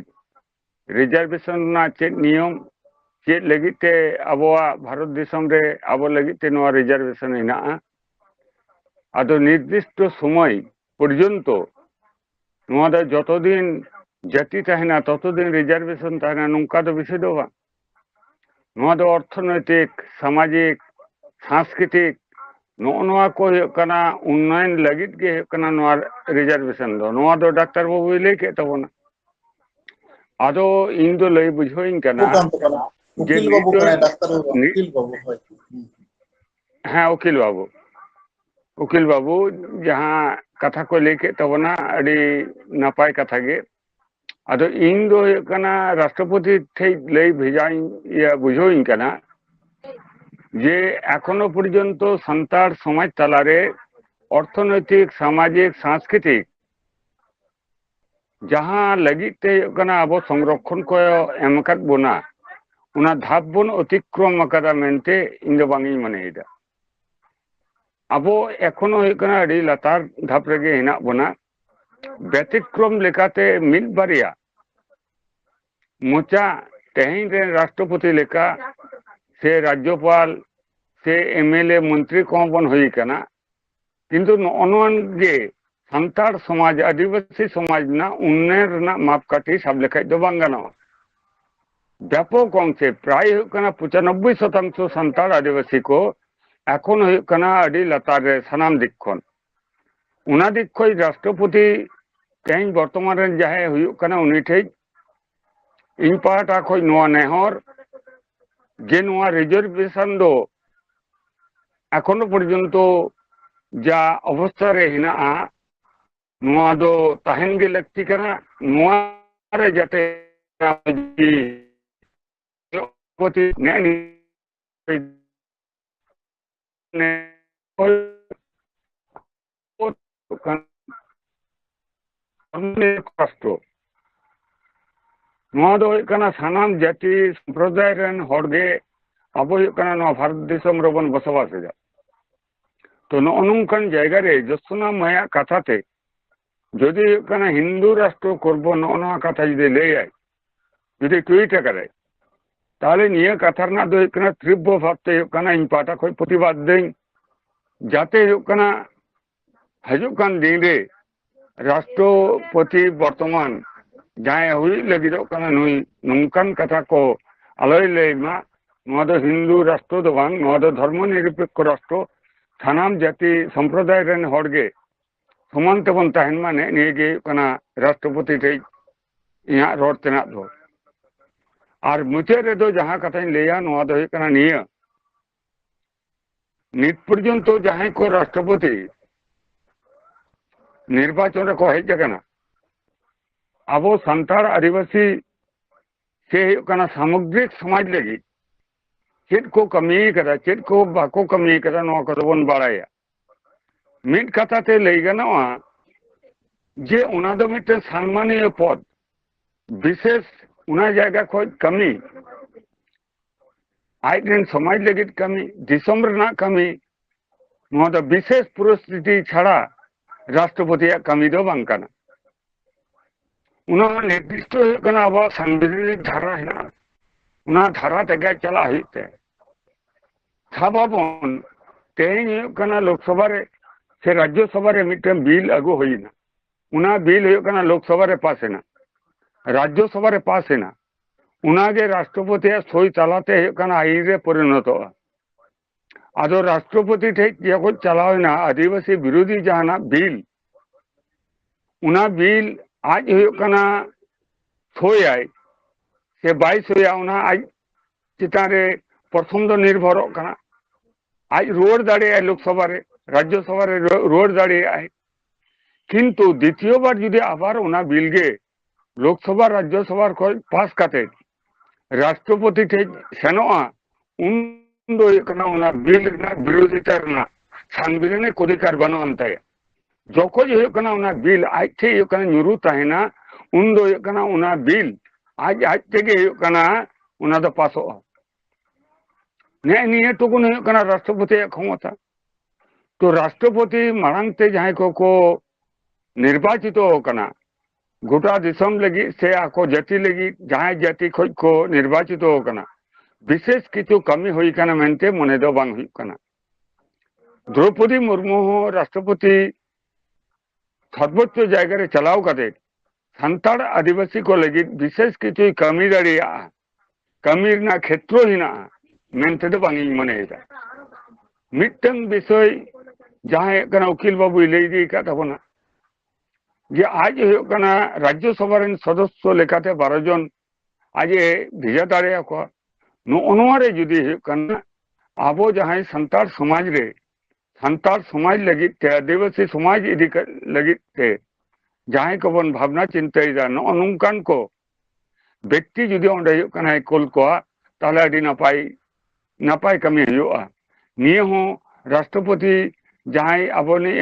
Speaker 5: रिजर्वेशन ना चेक नियम चेक लगिते अबोआ भारत दिसम रे अबो लगिते नोआ रिजर्वेशन हिना आदो निर्दिष्ट समय पर्यंत नोआ दा जतो दिन जाति तहना ततो दिन रिजर्वेशन तहना नुका दो विषय दो बा नोआ दो अर्थनैतिक सामाजिक सांस्कृतिक नोआ को कना उन्नयन लगित के कना नोआ रिजर्वेशन दो नोआ दो डॉक्टर बाबू ले के तबोना आदो इन दो लई बुझोइन कना जे
Speaker 4: उकिल बाबू कना डाक्टर उकिल बाबू होय
Speaker 5: हाँ उकिल बाबू जहां कथा को लेके तबोना अड़ी नपाय कथा गे आदो इन दो हुयु कना राष्ट्रपति ठे लई भेजाइन या बुझोइन कना जे एखोनो पर्यन्त संतार समाज तालारे अर्थनैतिक सामाजिक सांस्कृतिक जहां लगिते हुयु कना अबो संरक्षण को एमकात बोना उना धाप बोन अतिक्रम अकादा मेनते इन दो बांगी मनेदा अबो एखोनो हुयु कना अड़ी लातार धाप रेगे हिना बोना व्यतिक्रम लेकाते मिल बारिया मोचा तेहिन रे राष्ट्रपति लेका से राज्यपाल से एमएलए मंत्री को बन हुई कना किंतु नोन गे संतार समाज आदिवासी समाज ना उन्नयन ना मापकाठी सब लेखा दो बांगाना व्यापक अंशे प्राय हुयु कना 95% संतार आदिवासी को एखोन हुयु कना अड़ी लातार रे सनाम दिखन उना दिख खोई राष्ट्रपति तेहिन वर्तमान रे जाहे हुयु कना उनी ठे इन पाटा खोई नोआ नेहर जे नोआ रिजर्वेशन दो एखोनो पर्यन्त जा अवस्था रे हिना नोआ दो ताहेन गे लगती कना नोआ रे जाते पति नेनी ने राष्ट्र नोआ दो हुयु कना सानाम जाति संप्रदाय रेन हड़गे अब हुयु कना नोआ भारत दिसम रबन बसवास एदा तो नोनकान जायगा रे जोसना माया कथाते जदि हुयु कना हिंदू राष्ट्र करबो नोआ कथा जदि ले आय जदि ट्वीट करे ताले निया कथा ना दो हुयु कना तीव्र भावते हुयु कना इन पाटा खोई प्रतिबाद दें जाते हुयु कना हजु कान दिन रे राष्ट्रपति वर्तमान जहां हुई लगी कना नुई नंकान कथा को अलय लेमा नोआ दो हिंदू राष्ट्र दो बांग नोआ दो धर्मनिरपेक्ष राष्ट्र सानाम जाति संप्रदाय रेन हड़गे समान तेबन ताहेन माने निगे कना राष्ट्रपति ठे इहा रोड तेना दो और मुचे रे दो जहां कथा लेया नोआ दो कना निया नित पर्यंत जहां को राष्ट्रपति निर्वाचन को हेज कना अबो संतार आदिवासी से कना सामग्रिक समाज लगी चेद को कमी कदा चेद को बाको कमी कदा नोआ को बन बाड़ाया मिट कथा ते लई गनवा जे उना दो मिटे सम्मानीय पद विशेष उना जायगा को कमी आइडेन समाज लगी कमी दिसम रना कमी नोआ दो विशेष परिस्थिति छाड़ा राष्ट्रपति कमी दो बांग कना उना निर्दिष्ट कना अब संवैधानिक धारा है उना धारा तेगा चला हिते साबाबन तेहिन कना लोकसभा रे से राज्यसभा रे मिटन बिल अगु होइना उना बिल हुयु कना लोकसभा रे पास है ना राज्यसभा रे पास है ना उना गे राष्ट्रपति सही चलाते हुयु कना आईन रे परिणत आदो राष्ट्रपति ठे जको चलावेना आदिवासी विरोधी जहाना बिल उना बिल आज हुयु कना सोयाय से 22 होया उना आज चितान रे प्रथम दो निर्भरों कना आज रुआड़ दाड़े लोकसभा रे राज्यसभा रे रुआड़ दाड़े किंतु द्वितीय बार जुदि आबार उना बिल गे लोकसभा राज्यसभा को पास करते राष्ट्रपति ठे सेनोआ उन दो कना उना बिल ना विरोधिता रना संविधानिक अधिकार बनो अंते जोको जो कना उना बिल आज थे यो कना न्यूरू ताहेना उन दो कना उना बिल आज तेगे यो कना उना दो पासो ने निये तो को नहीं कना राष्ट्रपति क्षमता तो राष्ट्रपति मांग ते जहां को निर्वाचित तो कना गोटा दिसम लगी से आको जाति लगी जहां जाति खोज को निर्वाचित तो कना विशेष किछु कमी हुई कना मेनते मने दो बांग हुई कना द्रौपदी मुर्मू राष्ट्रपति सर्वोच्च जायगा रे चलाव कदे संताड़ आदिवासी को लगी विशेष किछु कमी दाड़िया कमी ना क्षेत्र हिना मेनते दो बांगी मने दा मिटंग विषय जहां कना उकिल बाबू लई का तबना जे आज होना राज्यसभा सदस्य लेकाते 12 जन आज भेजा दाड़े को नोरे जुदी अब जहां संतार समाज रे संतार समाज लगी आदिवासी समाज इदी लगी जहां को बन भावना चिंता नोकान को व्यक्ति जुदी अंडे कोल को ताले अडी नापाय नापाय कमी हुआ निये हो राष्ट्रपति जहां अब ने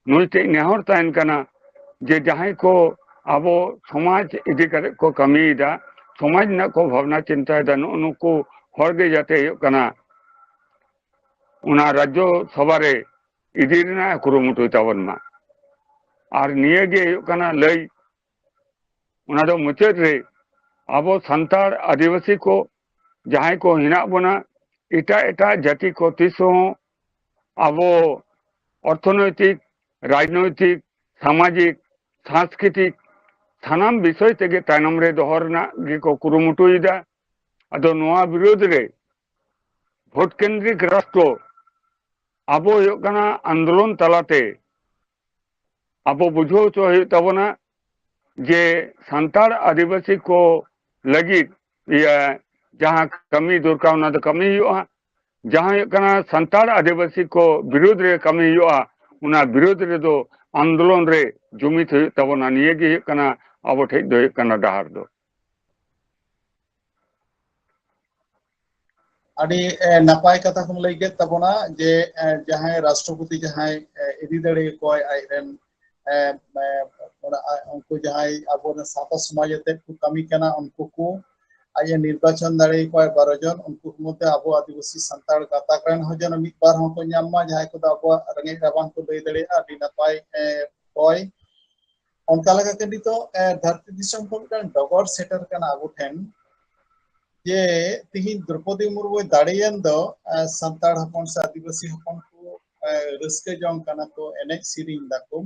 Speaker 5: नुईटे नेहर तहन कना जे जहां को अब समाज इदी करे को कमी दा समाज ना को भावना चिंता दा नुको हरगे जाते कना उना राज्य सभा रे इदी ना कुरुमुटु तावन मा आर निये गे कना लई उना दो मुचाद रे अब संतार आदिवासी को जहां को हिना बना एटा एटा जाति को तिसो अब अर्थनैतिक राजनैतिक सामाजिक सांस्कृतिक सानाम विषय तेगे तायनम रे दोहरना गे को कुरुमुटुइदा अदो नोआ विरोध रे भोट केंद्रिक राष्ट्र अब आंदोलन तलाते अब बुझो तो तबना जे संताड़ आदिवासी को लगी जहां कमी दरकार उना दो कमी हुआ जहां संताड़ आदिवासी को विरोध रे कमी हुआ उना विरोध रे दो आंदोलन रे जुमित तबना निये गे कना अब ठे दो कना डहार दो
Speaker 4: अड़ी नपाय कथा को लई के तबना जे जहां राष्ट्रपति जहां इदी दड़े को आइरन उनको जहां अब साता समाज ते कमी कना उनको को आज निर्वाचन दाड़े को 12 जन उनको मते अब आदिवासी संताड़ गाता करन हो जन मित बार हो को न्यामा जहां को अब रंगे राबान को लई दड़े अड़ी नपाय कोय उनका लगा के तो धरती दिसम को डगर सेटर कना अब ठेन जे तिहिन द्रौपदी मुर्मू दाड़ियन दो संताड़ हपन से आदिवासी हपन को रस्के जंग कना को एने सिरिंग दाको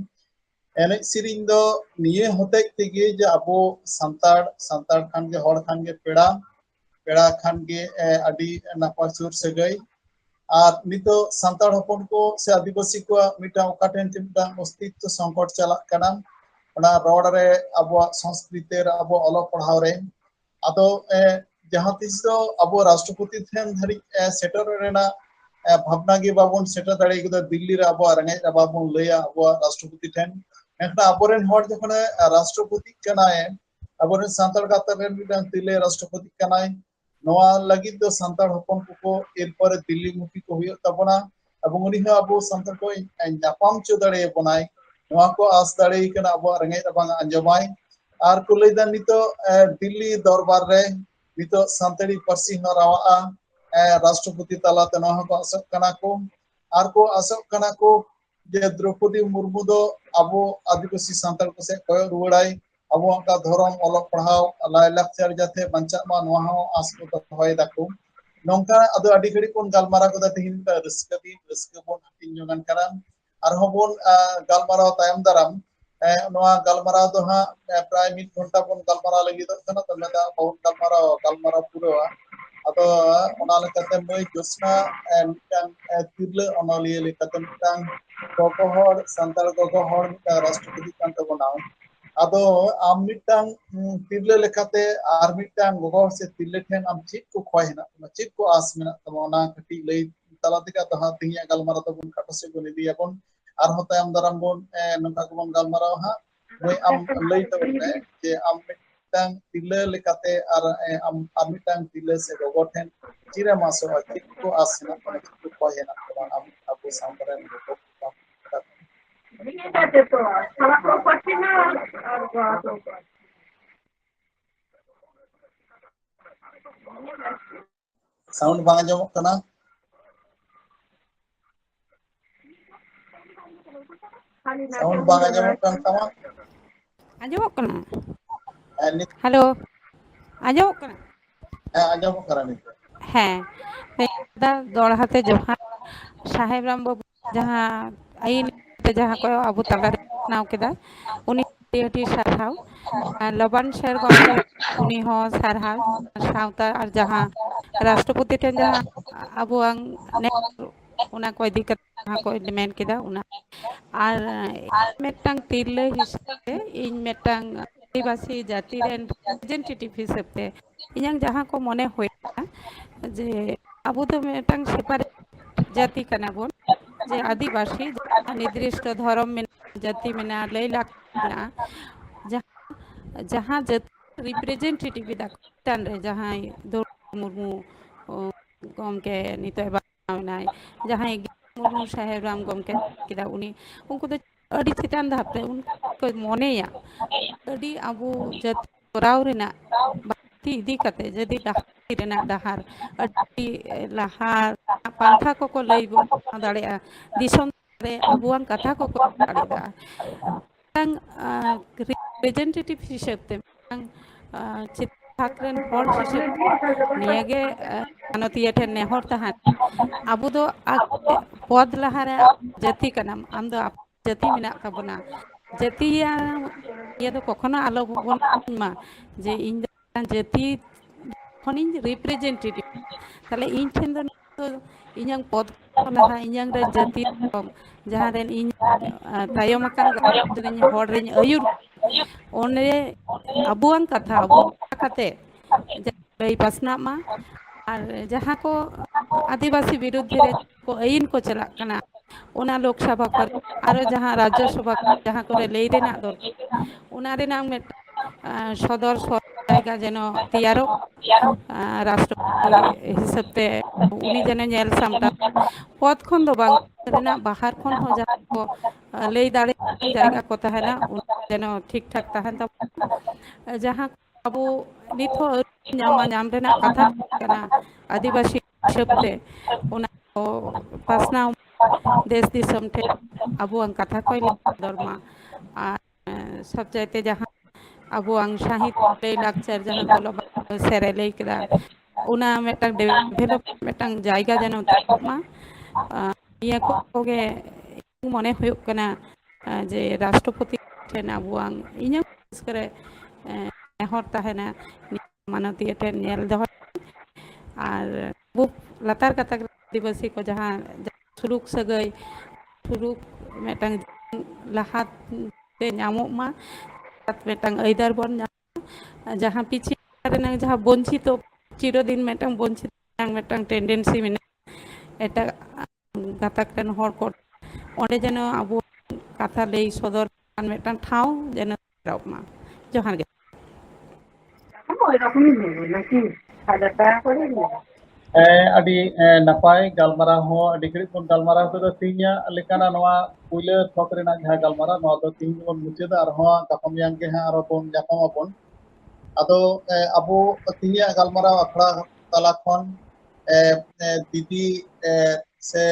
Speaker 4: एने सिरिंग दो निये होते तेगे जे अब संताड़ खान के हड़ खान के पेड़ा खान के अडी नापा सुर से गई और नितो संताड़ हपन को से आदिवासी को मिटा ओकाटेन तिमटा अस्तित्व संकट चला कना ओना रोड रे अब संस्कृति रे अब अलग पढ़ाव रे आदो जहां तीस तो अब राष्ट्रपति थेन धरी सेटर रेना भावना गे बाबन सेटर दाड़े को दिल्ली रे अब रंगे बाबन लया अब राष्ट्रपति थेन एखना अबरेन हर जखन राष्ट्रपति कनाय अबरेन संताल गाता रेन मिटान तिले राष्ट्रपति कनाय नवा लगी तो संताल हपन को एरपर दिल्ली मुखी को हुयो तबना अब उनी अब संताल को नापाम चो दाड़े बनाय नवा को आस दाड़े कना अब रंगे बांग अंजमाय आर को लैदा नितो दिल्ली दरबार रे नितो संताली पारसी हरावा राष्ट्रपति तालाते नवा को आसक कना को आर को आसक कना को जे द्रौपदी मुर्मू दो अब आदिवासी संताल को से कोय रुवाड़ाय अब का धर्म अलग पढ़ाव लाय लाक्चर जाते बंचा मा नवा हो आस को होय दाको नोंका अदो अडी घड़ी कोन गालमारा को तिहिन रस्क बोन हटिन जोगन करा आर होबोन गालमारा तायम दाराम नवा गालमारा दो हा प्राय 1 घंटा बोन गालमारा लगी तो तना तमे दा बहुत गालमारा पूरा अदो ओना लेकाते मई जोस्ना मिटांग तिरले ओनालिए लेकाते मिटांग गोगो हर संताल गोगो हर राष्ट्रपति कांत बनाओ ado am mitang tirle lekate ar mitang gogo se tirle ten am chit ko khoy hena chit ko as mena tama ona kati lei tala tika taha tinya galmara tabun kata se gon idi yapon ar hota am daram bon nongka ko bon galmara ha moi am lei tabun je am mitang tirle lekate ar am mitang tirle se gogo ten chira maso chit ko as hena tama chit ko khoy hena tama am abu sambaran gogo sound bang anjomok kana sound bang anjomok kan tama
Speaker 1: Anjomok kena?
Speaker 4: nit
Speaker 1: Halo, anjomok kena?
Speaker 4: anjomok kana nit
Speaker 1: হ্যাঁ দড়হাতে জোহার সাহেব রাম বাবু ᱡᱟᱦᱟᱸ ᱟᱹᱭᱤᱱ ᱡᱟᱦᱟᱸ ᱠᱚ ᱟᱵᱚ ᱛᱟᱞᱟᱨᱮ ᱵᱮᱱᱟᱣ ᱠᱮᱫᱟ ᱩᱱᱤ ᱟᱹᱰᱤ ᱥᱟᱨᱦᱟᱣ ᱞᱚᱵᱟᱱ ᱥᱮᱨ ᱜᱚᱢᱠᱮ ᱩᱱᱤ ᱦᱚᱸ ᱥᱟᱨᱦᱟᱣ ᱥᱟᱶᱛᱟ ᱟᱨ ᱡᱟᱦᱟᱸ ᱨᱟᱥᱴᱨᱚᱯᱚᱛᱤ ᱴᱷᱮᱱ ᱡᱟᱦᱟᱸ ᱟᱵᱚᱣᱟᱜ ᱚᱱᱟ ᱠᱚ ᱤᱫᱤ ᱠᱟᱛᱮ ᱡᱟᱦᱟᱸ ᱠᱚ ᱢᱮᱱ ᱠᱮᱫᱟ ᱚᱱᱟ ᱟᱨ ᱢᱤᱫᱴᱟᱝ ᱛᱤᱨᱞᱟᱹ ᱦᱤᱥᱟᱹᱵ ᱛᱮ ᱤᱧ ᱢᱤᱫᱴᱟᱝ ᱟᱹᱫᱤᱵᱟᱹᱥᱤ ᱡᱟᱹᱛᱤ ᱨᱮᱱ ᱨᱤᱯᱨᱮᱡᱮᱱᱴᱮᱴᱤᱵᱷ ᱦᱤᱥᱟᱹᱵ ᱛᱮ ᱤᱧᱟᱹᱝ ᱡᱟᱦᱟᱸ ᱠᱚ ᱢᱚᱱᱮ ᱦᱩᱭᱩᱜᱼᱟ ᱡᱮ ᱟᱵᱚ ᱫᱚ ᱢᱤᱫᱴᱟᱝ ᱥᱮᱯᱟᱨᱮᱴ ᱡᱟᱹᱛᱤ ᱠᱟᱱᱟ ᱵᱚᱱ ᱡᱮ ᱟᱹᱫᱤᱵᱟᱹᱥᱤ ᱱᱤᱨᱫᱤᱥᱴᱚ ᱫᱷᱚᱨᱚᱢ ᱢᱮᱱᱟᱜᱼᱟ ᱡᱟᱹᱛᱤ ᱢᱮᱱᱟᱜᱼᱟ ᱞᱟᱹᱭᱼᱞᱟᱠᱪᱟᱨ ᱢᱮᱱᱟᱜᱼᱟ ᱡᱟᱦᱟᱸ ᱡᱟᱹᱛᱤ রিপ্রেজেন্টেটিভ ᱮᱫᱟ ᱪᱮᱛᱟᱱ ᱨᱮ ᱡᱟᱦᱟᱸᱭ ᱫᱨᱳᱯᱚᱫᱤ ᱢᱩᱨᱢᱩ ᱜᱚᱢᱠᱮ ᱱᱤᱛᱚᱜ ᱵᱟᱱᱟᱣ ᱡᱟᱦᱟᱸᱭ ᱢᱩᱨᱢᱩ ᱥᱟᱦᱮᱵ ᱨᱟᱢ ᱜᱚᱢᱠᱮ ᱠᱮᱫᱟ ᱩᱱᱤ ᱩᱱᱠᱩ ᱫᱚ ᱟᱹᱰᱤ ᱪᱮᱛᱟᱱ ᱫᱷᱟᱯ ᱨᱮ ᱩᱱᱠᱩ ᱠᱚ ᱢᱚᱱᱮᱭᱟ ᱟᱹᱰᱤ ᱟᱵᱚ ᱡᱟᱹᱛᱤ ᱠᱚᱨᱟᱣ ᱨᱮᱱᱟᱜ ᱵᱟᱹᱲᱛᱤ ᱤᱫᱤ ᱠᱟᱛᱮ ᱡᱩᱫᱤ ᱰᱟᱦᱟᱨ ᱨᱮᱱᱟᱜ ᱰᱟᱦᱟर ᱟᱹᱰᱤ ᱞᱟᱦᱟ ᱯᱟᱱᱛᱷᱟ ᱠᱚᱠᱚ ᱞᱟᱹᱭ ᱫᱟᱲᱮᱭᱟᱜᱼᱟ ᱫᱤᱥᱚᱢ ᱨᱮ ᱟᱵᱚᱣᱟᱜ ᱠᱟᱛᱷᱟ ᱠᱚᱠᱚ ᱫᱟᱲᱮᱭᱟᱜᱼᱟ ᱢᱤᱫᱴᱟᱝ রিপ্রেজেন্টেটিভ হিসেব তে ᱪᱮᱛᱟᱱ ᱨᱮᱱ ᱦᱚᱲ ᱦᱤᱥᱟᱹᱵ ᱱᱤᱭᱟᱹᱜᱮ ᱢᱟᱱᱚᱛᱤᱭᱟᱹ ᱴᱷᱮᱱ ᱱᱮᱦᱚᱨ ᱛᱟᱦᱮᱱ ᱟᱵᱚ ᱫᱚ ᱯᱚᱫ ᱞᱟᱦᱟᱨᱮ ᱡᱟᱹᱛᱤ ᱠᱟᱱᱟᱢ ᱟᱢ ᱫᱚ ᱡᱟᱹᱛᱤ ᱢᱮᱱᱟᱜ ᱛᱟᱵᱚᱱᱟ ᱡᱟᱹᱛᱤᱭᱟᱜ ᱤᱭᱟᱹ ᱫᱚ ᱠᱚᱠᱷᱚᱱᱳ ᱟᱞᱚ ᱵᱚᱱ ᱢᱟ ᱡᱮ ᱤᱧ ᱫᱚ ᱡᱟᱹᱛᱤ ᱠᱷᱚᱱᱤᱧ ᱨᱤᱯᱨᱮᱡᱮᱱᱴᱮᱴᱤᱵᱷ ᱛᱟᱦᱞᱮ ᱤᱧ ᱴᱷᱮᱱ ᱫᱚ ᱤᱧᱟᱹᱜ ᱯᱚᱫ ᱞᱟᱦᱟ ᱤᱧᱟᱹᱝ ᱨᱮ ᱡᱟᱹᱛᱤ ᱡᱟᱦᱟᱸ ᱨᱮᱱ ᱤᱧ ᱛᱟᱭᱚᱢ ᱟᱠᱟᱱ ᱦᱚᱲ ᱨᱤᱧ ᱟᱹᱭᱩᱨ ᱚᱸᱰᱮ ᱟᱵᱚᱣᱟᱜ ᱠᱟᱛᱷᱟ ᱟᱵᱚ ᱠᱟᱛᱮ ᱞᱟᱹᱭ ᱯᱟᱥᱱᱟᱜ ᱢᱟ ᱟᱨ ᱡᱟᱦᱟᱸ ᱠᱚ ᱟᱹᱫᱤᱵᱟᱹᱥᱤ ᱵᱤᱨᱩᱫᱽ ᱨᱮ ᱟᱹᱭᱤᱱ ᱠᱚ ᱪᱟᱞᱟᱜ ᱠᱟᱱᱟ ᱚᱱᱟ ᱞᱳᱠᱥᱚᱵᱷᱟ ᱠᱚᱨᱮ ᱟᱨᱚ ᱡᱟᱦᱟᱸ ᱨᱟᱡᱽᱡᱚ ᱥᱚᱵᱷᱟ ᱡᱟᱦᱟᱸ ᱠᱚᱨᱮ ᱞᱟᱹᱭ ᱨᱮᱱᱟᱜ ᱫᱚᱨᱠᱟর ᱚᱱᱟ ᱨᱮᱱᱟᱜ ᱢᱤᱫᱴᱟᱝ সদর জায়গা যেন তৈয়ারᱚᱜ রাষ্ট্রপতি হিসেব তে উনি যেন ᱧᱮᱞ ᱥᱟᱢᱴᱟᱣ পদ ᱠᱷᱚᱱ ᱫᱚ ᱵᱟᱝ ᱨᱮᱱᱟᱜ ᱵᱟᱦᱟᱨ ᱠᱷᱚᱱ ᱦᱚᱸ ᱡᱟᱦᱟᱸ ᱠᱚ ᱞᱟᱹᱭ ᱫᱟᱲᱮᱭᱟᱜ ᱡᱟᱭᱜᱟ ᱠᱚ ᱛᱟᱦᱮᱱᱟ যেন ঠিকঠাক তাহেন ᱛᱟᱵᱚᱱᱟ ᱡᱟᱦᱟᱸ ᱟᱵᱚ ᱱᱤᱛ ᱦᱚᱸ ᱧᱟᱢ ᱨᱮᱱᱟᱜ ᱠᱟᱛᱷᱟ ᱠᱟᱱᱟ ᱟᱹᱫᱤᱵᱟᱹᱥᱤ ᱦᱤᱥᱟᱹᱵ ᱛᱮ ᱚᱱᱟ ᱠᱚ ᱯᱟᱥᱱᱟᱣ ᱫᱮᱥ ᱫᱤᱥᱚᱢ ᱴᱷᱮᱱ ᱟᱵᱚᱣᱟᱜ ᱠᱟᱛᱷᱟ ᱠᱚᱭ ᱞᱟᱹᱭ ᱥᱚᱫᱚᱨ ᱢᱟ ᱟᱨ ᱥᱚᱵ ᱪᱟইᱛᱮ ᱡᱟᱦᱟᱸ ᱟᱵᱚᱣᱟᱜ ᱥᱟᱦᱤᱛ ᱞᱟᱹᱭ ᱞᱟᱠᱪᱟᱨ ᱡᱟᱦᱟᱸ ᱠᱚ ᱥᱮᱨᱮ ᱞᱟᱹᱭ ᱠᱮᱫᱟ ᱚᱱᱟ ᱢᱤᱫᱴᱟᱝ ᱰᱮᱵᱷᱮᱞᱚᱯ ᱢᱤᱫᱴᱟᱝ ᱡᱟᱭᱜᱟ যেন ᱛᱟᱦᱮᱸ ᱢᱟ ᱱᱤᱭᱟᱹ ᱠᱚᱜᱮ ᱢᱚᱱᱮ ᱦᱩᱭᱩᱜ ᱠᱟᱱᱟ ᱡᱮ ᱨᱟᱥᱴᱨᱚᱯᱚᱛᱤ ᱴᱷᱮᱱ ᱟᱵᱚᱣᱟᱜ ᱤᱧᱟᱹᱜ ᱵᱤᱥᱮᱥ ᱠᱚᱨᱮ ᱱᱮᱦᱚᱨ ᱛᱟᱦᱮᱱᱟ ᱢᱟᱱᱚᱛᱤᱭᱟᱹ ᱴᱷᱮᱱ ᱧᱮᱞ ᱫᱚᱦᱚ ᱟᱨ ᱟᱵᱚ ᱞᱟᱛᱟᱨ ᱜᱟᱛᱟᱠ ᱟᱹᱫᱤᱵᱟᱹᱥᱤ ᱠᱚ ᱡᱟᱦᱟᱸ ᱥᱩᱞᱩᱠ ᱥᱟᱹᱜᱟᱹᱭ ᱥᱩᱞᱩᱠ ᱢᱤᱫᱴᱟᱝ ᱞᱟᱦᱟᱛᱮ ᱧᱟᱢᱚᱜ ᱢᱟ ᱢᱤᱫᱴᱟᱝ ᱟᱹᱭᱫᱟᱹᱨ ᱵᱚᱱ ᱧᱟᱢᱟ ᱡᱟᱦᱟᱸ ᱯᱤᱪᱷᱤ ᱨᱮᱱᱟᱜ ᱡᱟᱦᱟᱸ ᱵᱚᱧᱪᱤᱛᱚ ᱪᱤᱨᱚᱫᱤᱱ ᱢᱤᱫᱴᱟᱝ ᱵᱚᱧᱪᱤᱛ ᱢᱤᱫᱴᱟᱝ ᱴᱮᱱᱰᱮᱱᱥᱤ ᱢᱮᱱᱟᱜᱼᱟ ᱮᱴᱟᱜ ᱜᱟᱛᱟᱠ ᱨᱮᱱ ᱦᱚᱲ ᱠᱚ ᱚᱸᱰᱮ যেন ᱟᱵᱚ ᱠᱟᱛᱷᱟ ᱞᱟᱹᱭ ᱥᱚᱫᱚᱨ ᱢᱤᱫᱴᱟᱝ ᱴᱷᱟᱶ যেন ᱛᱮᱭᱟᱨᱚᱜ ᱢᱟ ᱡᱚᱦᱟᱨ ᱜᱮ
Speaker 2: ᱟᱹᱰᱤ ᱱᱟᱯᱟᱭ ᱜᱟᱞᱢᱟᱨᱟᱣ ᱦᱚᱸ ᱟᱹᱰᱤ ᱜᱷᱟᱹᱲᱤᱡ ᱵᱚᱱ ᱜᱟᱞᱢᱟᱨᱟᱣ ᱠᱮᱫᱟ ᱛᱮᱦᱮᱧᱟᱜ ᱞᱮᱠᱟᱱᱟᱜ ᱱᱚᱣᱟ ᱯᱩᱭᱞᱟᱹ ᱛᱷᱚᱠ ᱨᱮᱱᱟᱜ ᱡᱟᱦᱟᱸ ᱜᱟᱞᱢᱟᱨᱟᱣ ᱱᱚᱣᱟ ᱫᱚ ᱛᱮᱦᱮᱧ ᱜᱮᱵᱚᱱ ᱢᱩᱪᱟᱹᱫᱟ ᱟᱨᱦᱚᱸ ᱜᱟᱯᱟ ᱢᱮᱭᱟᱝ ᱜᱮ ᱦᱟᱸᱜ ᱟᱨᱦᱚᱸ ᱵᱚᱱ ᱧᱟᱯᱟᱢᱟᱵᱚᱱ ᱟᱫᱚ ᱟᱵᱚ ᱛᱮᱦᱮᱧᱟᱜ ᱜᱟᱞᱢᱟᱨᱟᱣ ᱟᱠᱷᱲᱟ ᱛᱟᱞᱟ ᱠᱷᱚᱱ ᱫᱤᱫᱤ ᱥᱮ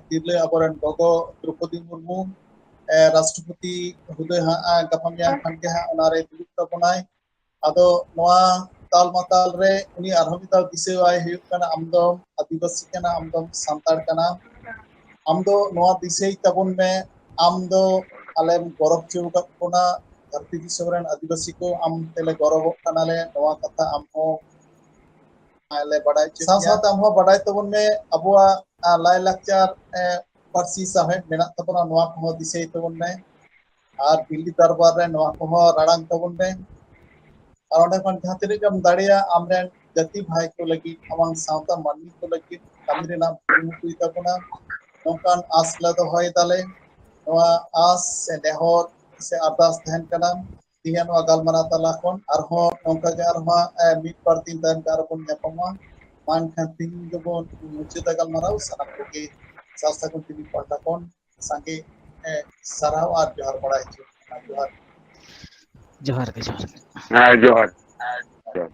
Speaker 2: ᱛᱤᱨᱞᱟᱹ ᱟᱵᱚᱨᱮᱱ ᱜᱚᱜᱚ ᱫᱨᱚᱯᱚᱫᱤ ᱢᱩᱨᱢᱩ ᱨᱟᱥᱴᱨᱚᱯᱚᱛᱤ ᱦᱩᱫᱟᱹ ᱦᱟᱸᱜ ᱜᱟᱯᱟ ᱢᱮᱭᱟᱝ ᱠᱷᱟᱱ ᱜᱮ ᱦᱟᱸᱜ ᱚᱱᱟᱨᱮ ᱫᱩᱲᱩᱵ ᱛᱟᱵᱚᱱᱟᱭ ᱟᱫᱚ ᱱᱚᱣᱟ ᱛᱟᱞᱢᱟᱛᱟᱞ ᱨᱮ ᱩᱱᱤ ᱟᱨᱦᱚᱸ ᱢᱤᱫ ᱫᱷᱟᱣ ᱫᱤᱥᱟᱹᱣᱟᱭ ᱦᱩᱭᱩᱜ ᱠᱟᱱᱟ ᱟᱢ ᱫᱚ ᱟᱹᱫᱤᱵᱟᱹᱥᱤ ᱠᱟᱱᱟ ᱟᱢ ᱫᱚ ᱥᱟᱱᱛᱟᱲ ᱠᱟᱱᱟ ᱟᱢ ᱫᱚ ᱱᱚᱣᱟ ᱫᱤᱥᱟᱹᱭ ᱛᱟᱵᱚᱱ ᱢᱮ ᱟᱢ ᱫᱚ ᱟᱞᱮᱢ ᱜᱚᱨᱚᱵ ᱦᱚᱪᱚ ᱟᱠᱟᱫ ᱵᱚᱱᱟ ᱫᱷᱟᱹᱨᱛᱤ ᱫᱤᱥᱚᱢ ᱨᱮᱱ ᱟᱹᱫᱤᱵᱟᱹᱥᱤ ᱠᱚ ᱟᱢ ᱛᱮᱞᱮ ᱜᱚᱨᱚᱵᱚᱜ ᱠᱟᱱᱟᱞᱮ ᱱᱚᱣᱟ ᱠᱟᱛᱷᱟ ᱟᱢ ᱦᱚᱸ ᱞᱮ ᱵᱟᱰᱟᱭ ᱦᱚᱪᱚ ᱥᱟᱶ ᱥᱟᱶᱛᱮ ᱟᱢ ᱦᱚᱸ ᱵᱟᱰᱟᱭ ᱛᱟᱵᱚᱱ ᱢᱮ ᱟᱵᱚᱣᱟᱜ ᱞᱟᱭᱼᱞᱟᱠᱪᱟᱨ ᱯᱟᱹᱨᱥᱤ ᱥᱟᱶᱦᱮᱫ ᱢᱮᱱᱟᱜ ᱛᱟᱵᱚᱱᱟ ᱱᱚᱣᱟ ᱠᱚᱦᱚᱸ ᱫᱤᱥᱟᱹᱭ ᱛᱟᱵᱚᱱ ᱢᱮ
Speaker 4: ᱟᱨ ᱫᱤल्ᱞᱤ ᱫᱟᱨᱵᱟᱨ ᱨᱮ ᱱᱚᱣᱟ ᱠᱚᱦᱚᱸ ᱨᱟᱲᱟᱝ ᱛᱟᱵᱚᱱ ᱯᱮ ᱟᱨ ᱚᱸᱰᱮ ᱠᱷᱚᱱ ᱡᱟᱦᱟᱸ ᱛᱤᱱᱟᱹᱜ ᱜᱮᱢ ᱫᱟᱲᱮᱭᱟᱜ ᱟᱢᱨᱮᱱ ᱡᱟᱹᱛᱤ ᱵᱷᱟই ᱠᱚ ᱞᱟᱹᱜᱤᱫ ᱟᱢᱟᱝ ᱥᱟᱶᱛᱟ ᱢᱟᱹᱱᱢᱤ ᱠᱚ ᱞᱟᱹᱜᱤᱫ ᱠᱟᱹᱢᱤ ᱨᱮᱱᱟᱜ ᱠᱩᱨᱩᱢᱩᱴᱩᱭ ᱛᱟᱵᱚᱱᱟ ᱱᱚᱝᱠᱟᱱ ᱟᱸᱥ ᱞᱮ ᱫᱚᱦᱚᱭᱮᱫᱟᱞᱮ ᱱᱚᱣᱟ ᱟᱸᱥ ᱥᱮ ᱱᱮᱦᱚᱨ ᱥᱮ ᱟᱨᱫᱟᱥ ᱛᱟᱦᱮᱱ ᱠᱟᱱᱟ ᱛᱮᱦᱮᱧ ᱱᱚᱣᱟ ᱜᱟᱞᱢᱟᱨᱟᱣ ᱛᱟᱞᱟ ᱠᱷᱚᱱ ᱟᱨᱦᱚᱸ ᱱᱚᱝᱠᱟ ᱜᱮ ᱟᱨᱦᱚᱸ ᱢᱤᱫ ᱵᱟᱨ ᱫᱤᱱ ᱛᱟᱭᱚᱢ ᱛᱮ ᱟᱨᱦᱚᱸ ᱵᱚᱱ ᱧᱟᱯᱟᱢᱟ ᱢᱟ ᱮᱱᱠᱷᱟᱱ ᱛᱮᱦᱮᱧ ᱫᱚᱵᱚᱱ ᱢᱩᱪᱟᱹᱫᱟ ᱜᱟᱞᱢᱟᱨᱟᱣ ᱥᱟᱱᱟᱢ ᱠᱚᱜᱮ ᱥᱟᱶ ᱥᱟᱹᱜᱩᱱ ᱴᱤᱵᱷᱤ ᱯᱟᱦᱴᱟ ᱠᱷᱚᱱ ᱥᱟᱸᱜᱮ ᱥᱟᱨᱦᱟᱣ ᱟᱨ ᱡᱚᱦᱟᱨ ᱵᱟᱲᱟᱭ ᱦᱚᱪᱚ ᱡᱚᱦᱟᱨ
Speaker 3: ᱡᱚᱦᱟᱨ ᱜᱮ ᱡᱚᱦᱟᱨ ᱜᱮ
Speaker 5: ᱦᱮᱸ ᱡᱚᱦᱟᱨ ᱡᱚᱦᱟᱨ